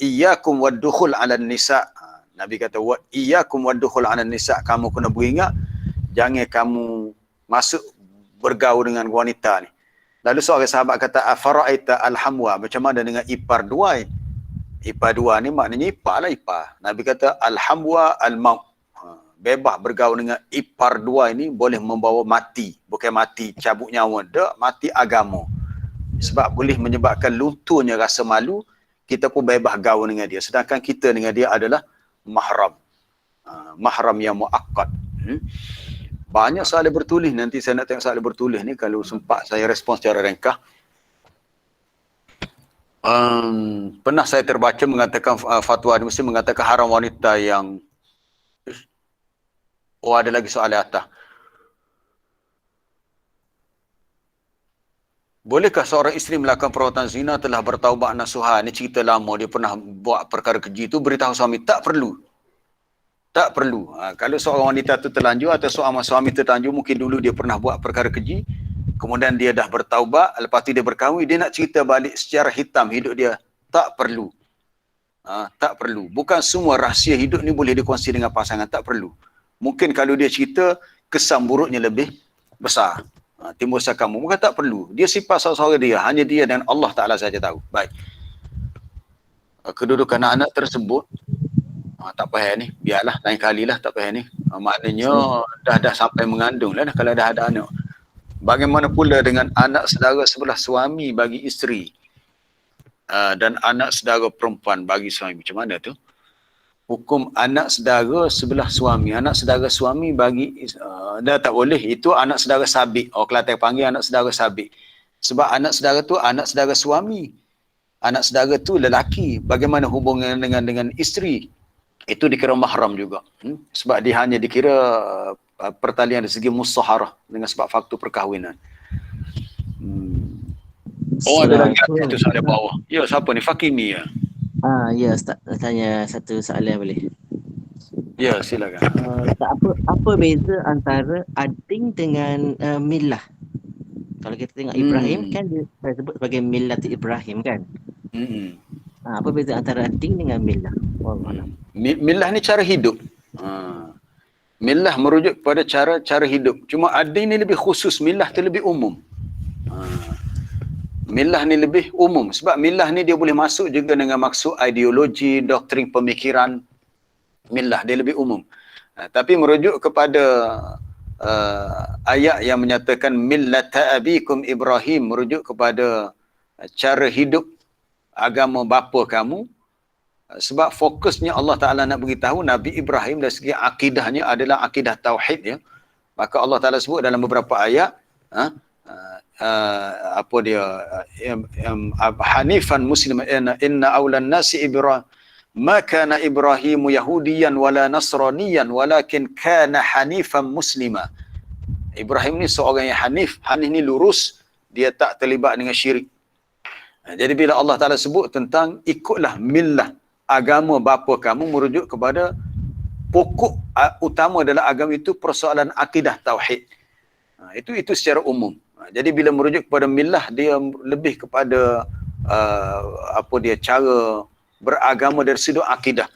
iyyakum waddukhul 'alan nisa'. Nabi kata, iyyakum waddukhul 'alan nisa'. Kamu kena beringat, jangan kamu masuk bergaul dengan wanita ni. Lalu seorang sahabat kata, afara'aita alhamwa, macam mana dengan ipar dua? Ipar dua ni maknanya ipar lah, ipar. Nabi kata alhamwa al-maut. Bebas bergaul dengan ipar dua ini boleh membawa mati. Bukan mati cabut nyawa, dak, mati agama. Sebab boleh menyebabkan lunturnya rasa malu kita pun bebas gaul dengan dia. Sedangkan kita dengan dia adalah mahram. Mahram yang muakkad. Banyak soalan bertulis. Nanti saya nak tengok soalan bertulis ni. Kalau sempat saya respon secara ringkas. Pernah saya terbaca mengatakan fatwa di Mesir mengatakan haram wanita yang ada lagi soalan atas. Bolehkah seorang isteri melakukan perbuatan zina telah bertaubat nasuha? Ini cerita lama, dia pernah buat perkara keji itu, beritahu suami, tak perlu. Tak perlu. Kalau seorang wanita itu terlanjur atau seorang suami terlanjur, mungkin dulu dia pernah buat perkara keji, kemudian dia dah bertaubat, lepas tu dia berkahwin, dia nak cerita balik secara hitam hidup dia. Tak perlu. Tak perlu. Bukan semua rahsia hidup ni boleh dikongsi dengan pasangan. Tak perlu. Mungkin kalau dia cerita, kesan buruknya lebih besar. Timbul kamu. Bukan tak perlu. Dia sifat seorang dia. Hanya dia dan Allah Ta'ala saja tahu. Baik. Kedudukan anak-anak tersebut, tak payah ni. Biarlah, lain kali lah, tak payah ni. Maknanya, dah sampai mengandung lah kalau dah ada anak. Bagaimana pula dengan anak saudara sebelah suami bagi isteri dan anak saudara perempuan bagi suami? Macam mana tu? Hukum anak saudara sebelah suami. Anak saudara suami bagi dah tak boleh. Itu anak saudara sabik. Orang Kelantan panggil anak saudara sabik. Sebab anak saudara tu anak saudara suami. Anak saudara tu lelaki. Bagaimana hubungan dengan isteri? Itu dikira mahram juga. Sebab dia hanya dikira pertalian dari segi musaharah dengan sebab faktor perkahwinan. Ada lagi itu soalan bawah. Ya, siapa ni? Fakimi ya? Ya, Ustaz, tanya satu soalan boleh? Ya, silakan. Apa beza antara ading dengan millah? Kalau kita tengok Ibrahim kan dia sebut sebagai millat Ibrahim kan? Apa beza antara ading dengan millah? Millah ni cara hidup. Millah merujuk kepada cara hidup. Cuma adin ni lebih khusus, millah tu lebih umum. Millah ni lebih umum. Sebab millah ni dia boleh masuk juga dengan maksud ideologi, doktrin pemikiran. Millah dia lebih umum. Tapi merujuk kepada ayat yang menyatakan millata abikum Ibrahim, merujuk kepada cara hidup agama bapa kamu. Sebab fokusnya Allah Ta'ala nak beritahu Nabi Ibrahim dari segi akidahnya adalah akidah tauhid ya. Maka Allah Ta'ala sebut dalam beberapa ayat hanifan musliman inna awlan nasi Ibrahim ma kana Ibrahimu yahudiyan wala nasraniyan walakin kana hanifan muslima. Ibrahim ni seorang yang hanif. Hanif ni lurus, dia tak terlibat dengan syirik. Jadi bila Allah Ta'ala sebut tentang ikutlah millah agama bapa kamu, merujuk kepada pokok utama dalam agama itu persoalan akidah tauhid. Itu secara umum. Jadi bila merujuk kepada millah, dia lebih kepada cara beragama dari sudut akidah.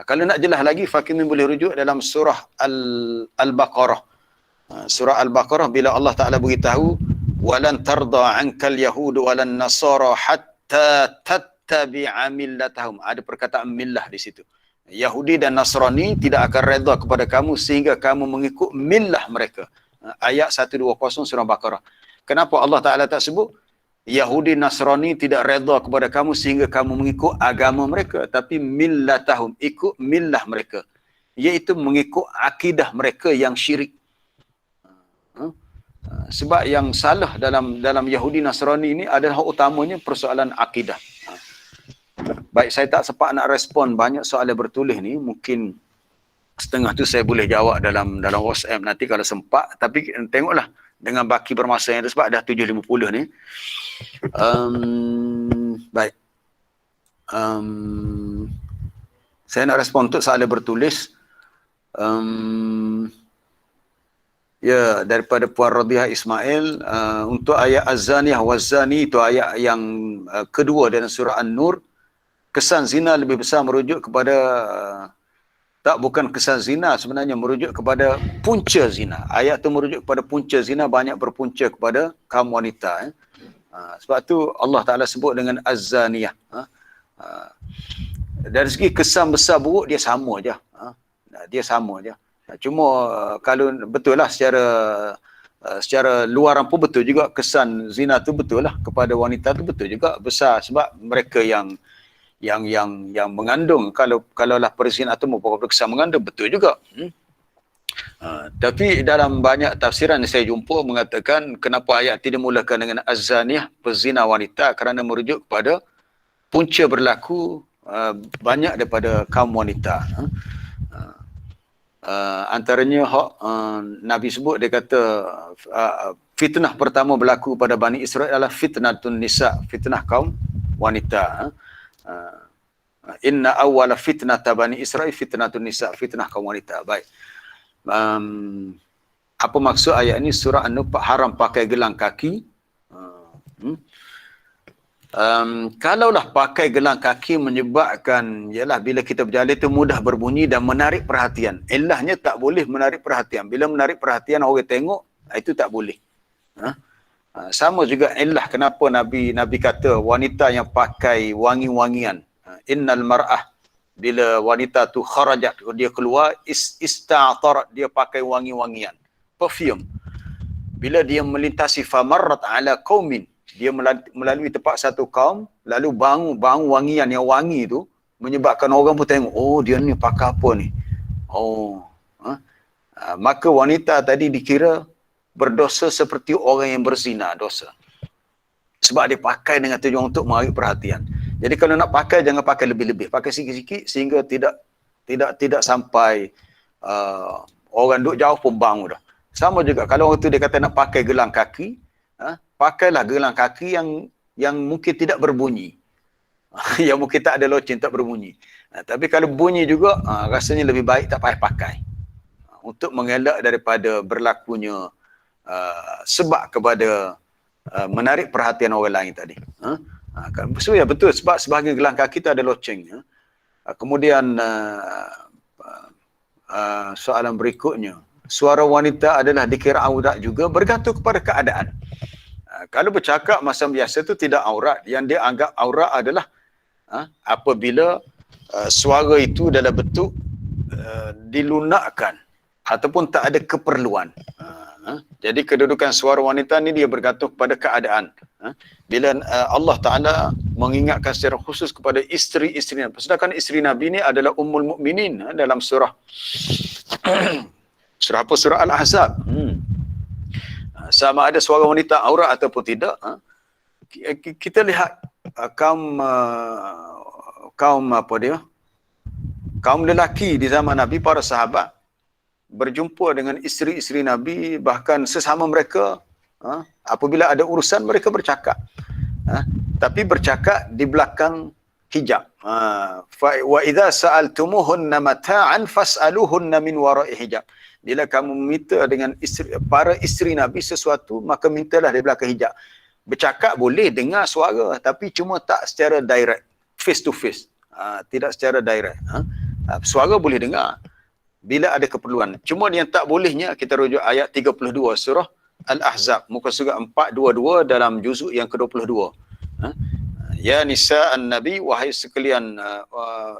Kalau nak jelas lagi, Fakimi boleh rujuk dalam surah Al-Baqarah. Surah Al-Baqarah bila Allah Ta'ala beritahu walan tarda ankal yahudu walan nasara hatta tattabi'a millatahum. Ada perkataan millah di situ. Yahudi dan Nasrani tidak akan redha kepada kamu sehingga kamu mengikut millah mereka. Ayat 120 surah Baqarah. Kenapa Allah Ta'ala tak sebut Yahudi Nasrani tidak redha kepada kamu sehingga kamu mengikut agama mereka, tapi millatahum, ikut millah mereka, iaitu mengikut akidah mereka yang syirik. Sebab yang salah dalam Yahudi Nasrani ini adalah utamanya persoalan akidah. Baik, saya tak sempat nak respon banyak soalan bertulis ni. Mungkin setengah tu saya boleh jawab dalam WhatsApp nanti kalau sempat. Tapi tengoklah dengan baki bermasa yang ada sebab dah 7.50 ni. Baik. Saya nak respon untuk soalan bertulis. Ya, daripada Puan Rodiah Ismail, untuk ayat Az-Zaniyah waz-Zani, itu ayat yang kedua dalam surah An-Nur. Kesan zina lebih besar merujuk kepada bukan kesan zina, sebenarnya merujuk kepada punca zina. Ayat tu merujuk kepada punca zina, banyak berpunca kepada kaum wanita. Sebab tu Allah Ta'ala sebut dengan Az-Zaniyah. Dari segi kesan besar buruk, dia sama je. Dia sama je. Cuma kalau betul lah secara luaran pun betul juga kesan zina tu betul lah kepada wanita tu betul juga besar sebab mereka yang yang mengandung. Kalaulah perzinahan itu merupakan kesan mengandung, betul juga. Tapi dalam banyak tafsiran yang saya jumpa mengatakan kenapa ayat ini dimulakan dengan az-zaniyah, pezina wanita, kerana merujuk kepada punca berlaku banyak daripada kaum wanita. Antaranya Nabi sebut, dia kata fitnah pertama berlaku pada Bani Israel adalah fitnatun nisa, fitnah kaum wanita. Inna awwala fitnata Bani Israel fitnatun nisa, fitnah kaum wanita. Baik. Apa maksud ayat ini? Surah An-Nur haram pakai gelang kaki. Kalaulah pakai gelang kaki menyebabkan, ialah bila kita berjalan itu mudah berbunyi dan menarik perhatian. Ilahnya tak boleh menarik perhatian. Bila menarik perhatian orang tengok, itu tak boleh. Sama juga ilah kenapa Nabi kata wanita yang pakai wangi-wangian. Innal mar'ah, bila wanita tu kharajat, dia keluar, ista'tarat, dia pakai wangi-wangian, perfume. Bila dia melintasi famarrat ala qaumin, dia melalui tempat satu kaum, lalu bau wangian yang wangi tu menyebabkan orang pun tengok, oh dia ni pakai apa ni. Maka wanita tadi dikira berdosa seperti orang yang berzina, dosa. Sebab dia pakai dengan tujuan untuk menarik perhatian. Jadi kalau nak pakai, jangan pakai lebih-lebih, pakai sikit-sikit sehingga tidak sampai orang duduk jauh pun bau dah. Sama juga kalau orang tu dia kata nak pakai gelang kaki, pakailah gelang kaki yang mungkin tidak berbunyi. Yang mungkin tak ada loceng, tak berbunyi. Tapi kalau bunyi juga, rasanya lebih baik tak payah pakai. Untuk mengelak daripada berlakunya sebab kepada menarik perhatian orang lain tadi. So ya betul, sebab sebahagian gelang kaki itu ada loceng. Kemudian soalan berikutnya, suara wanita adalah dikira aurat juga, bergantung kepada keadaan. Kalau bercakap masa biasa itu tidak aurat. Yang dia anggap aurat adalah apabila suara itu dalam bentuk dilunakkan ataupun tak ada keperluan. Jadi kedudukan suara wanita ni dia bergantung kepada keadaan. Bila Allah Ta'ala mengingatkan secara khusus kepada isteri-isteri Nabi. Sedangkan isteri Nabi ni adalah Ummul Mukminin dalam surah surah apa? Surah Al-Ahzab. Sama ada suara wanita aurat ataupun tidak. Kita lihat kaum apa dia? Kaum lelaki di zaman Nabi, para sahabat berjumpa dengan isteri-isteri Nabi, bahkan sesama mereka, apabila ada urusan mereka bercakap. Tapi bercakap di belakang hijab. Wa idza sa'altumuhunna mata'an fas'aluhunna min wara'i hijab. Bila kamu meminta dengan para isteri Nabi sesuatu, maka mintalah di belakang hijab. Bercakap boleh, dengar suara, tapi cuma tak secara direct, face to face. Tidak secara direct. Suara boleh dengar bila ada keperluan. Cuma yang tak bolehnya, kita rujuk ayat 32 surah Al-Ahzab, muka surat 422 dalam juzuk yang ke-22. Ya nisa an-nabi, wahai sekalian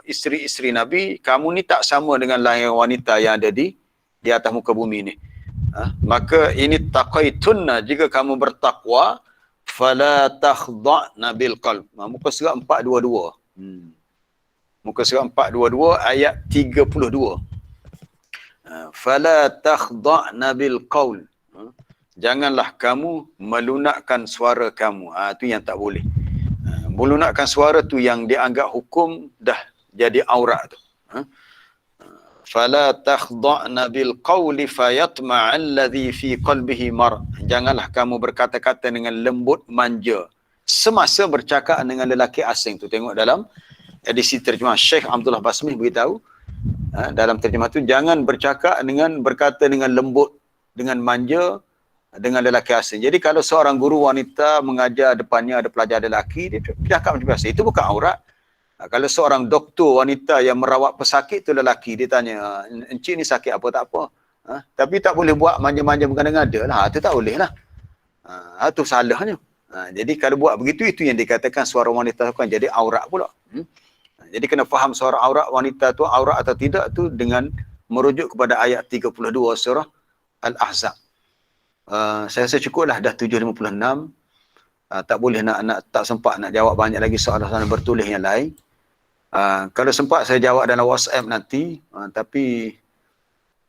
isteri-isteri Nabi, kamu ni tak sama dengan lain wanita yang ada di atas muka bumi ni. Maka ini taqaitunna, jika kamu bertakwa, fala takhda'na bil qalb. Muka surat 422. Muka surat 422 ayat 32. Fala takhda'na bil qaul. Janganlah kamu melunakkan suara kamu. Itu yang tak boleh. Melunakkan suara tu yang dianggap hukum dah jadi aurat tu. Fala takhda'na bil qawli fayatma'a alladhi fi qalbihi mar. Janganlah kamu berkata-kata dengan lembut manja semasa bercakap dengan lelaki asing tu. Tengok dalam edisi terjemah Syekh Abdullah Basmi beritahu dalam terjemah tu, jangan bercakap berkata dengan lembut, dengan manja dengan lelaki asing. Jadi kalau seorang guru wanita mengajar depannya ada pelajar lelaki, dia bercakap macam biasa, itu bukan aurat. Kalau seorang doktor wanita yang merawat pesakit tu lelaki, dia tanya, encik ni sakit apa tak apa. Tapi tak boleh buat manja-manja mengada-ngada lah. Itu tak boleh lah. Itu salahnya. Jadi kalau buat begitu, itu yang dikatakan suara wanita kan jadi aurat pula. Jadi kena faham suara aurat wanita tu aurat atau tidak tu dengan merujuk kepada ayat 32 surah Al-Ahzab. Saya rasa cukuplah, dah 7.56. Tak boleh nak tak sempat nak jawab banyak lagi soalan-soalan bertulis yang lain. Kalau sempat saya jawab dalam WhatsApp nanti, tapi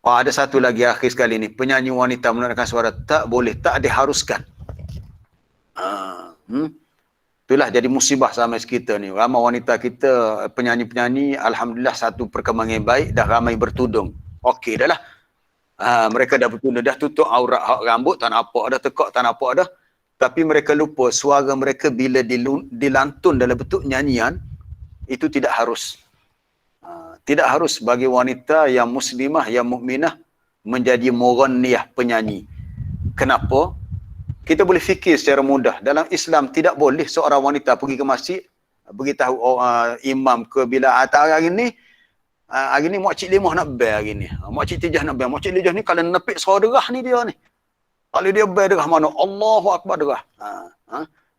ada satu lagi akhir sekali ni, penyanyi wanita menggunakan suara tak boleh, tak diharuskan. Itulah jadi musibah sama kita ni. Ramai wanita kita, penyanyi-penyanyi, alhamdulillah satu perkembangan yang baik, dah ramai bertudung. Okey dah lah. Mereka dah bertudung, dah tutup aurat rambut, tak nampak dah, tekak tak nampak dah. Tapi mereka lupa suara mereka bila dilantun dalam bentuk nyanyian, itu tidak harus. Tidak harus bagi wanita yang muslimah, yang mukminah menjadi mughanniyah, penyanyi. Kenapa? Kita boleh fikir secara mudah. Dalam Islam tidak boleh seorang wanita pergi ke masjid, beritahu imam ke bila hari ni makcik limah nak bayar hari ni. Makcik tijah nak bayar. Makcik tijah ni kalau nepik suara derah ni dia ni. Kalau dia bayar derah mana? Allahu Akbar derah.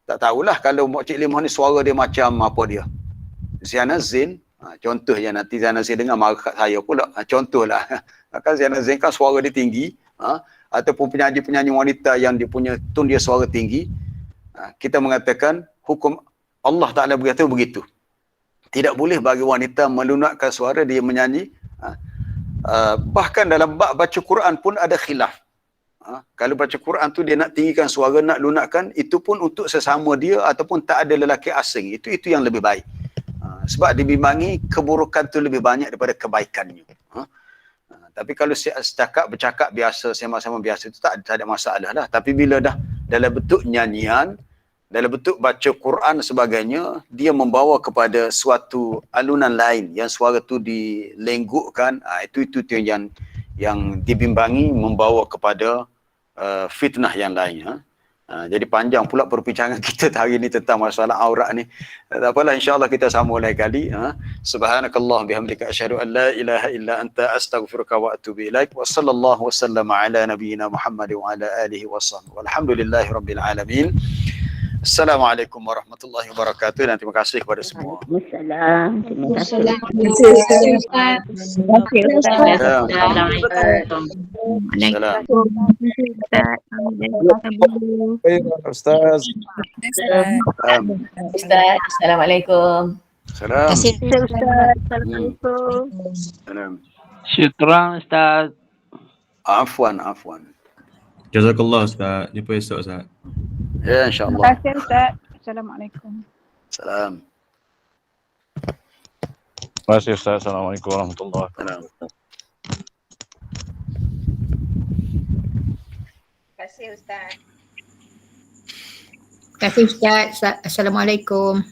Tak tahulah kalau makcik limah ni suara dia macam apa dia. Ziana Zain. Contoh je nanti Ziana Zain dengar marah kat saya pula. Contohlah. Kan Ziana Zain kan suara dia tinggi. Ataupun penyanyi-penyanyi wanita yang dia punya tone dia suara tinggi, kita mengatakan hukum Allah Ta'ala berkata begitu. Tidak boleh bagi wanita melunakkan suara dia menyanyi. Bahkan dalam bab baca Quran pun ada khilaf. Kalau baca Quran tu dia nak tinggikan suara, nak lunakkan, itu pun untuk sesama dia ataupun tak ada lelaki asing. Itu yang lebih baik. Sebab dibimbangi keburukan tu lebih banyak daripada kebaikannya. Tapi kalau setakat bercakap biasa, sama-sama biasa, itu tak ada masalah lah. Tapi bila dah dalam bentuk nyanyian, dalam bentuk baca Quran dan sebagainya, dia membawa kepada suatu alunan lain yang suara tu dilenggukkan, itu yang dibimbangi membawa kepada fitnah yang lain. Jadi panjang pula perbincangan kita hari ini tentang masalah aurat ni. Tak apalah, insya-Allah kita sambung lain kali. Subhanakallah bihamdika asyhadu an la ilaha illa anta astaghfiruka wa atubu ilaik. Wa sallallahu wasallam ala nabiyyina Muhammad wa ala alihi wasahbihi. Walhamdulillahirabbil alamin. Assalamualaikum warahmatullahi wabarakatuh dan terima kasih kepada semua. Waalaikumsalam. Terima kasih. Ustaz. Assalamualaikum. Salam. Ustaz. Assalamualaikum. Salam. Syukran Ustaz. Afwan. Jazakallah Ustaz. Jumpa esok Ustaz. Ya, insya-Allah. Terima kasih Ustaz. Assalamualaikum. Salam. Terima kasih Ustaz. Assalamualaikum warahmatullahi wabarakatuh. Terima kasih Ustaz. Terima kasih Ustaz. Assalamualaikum.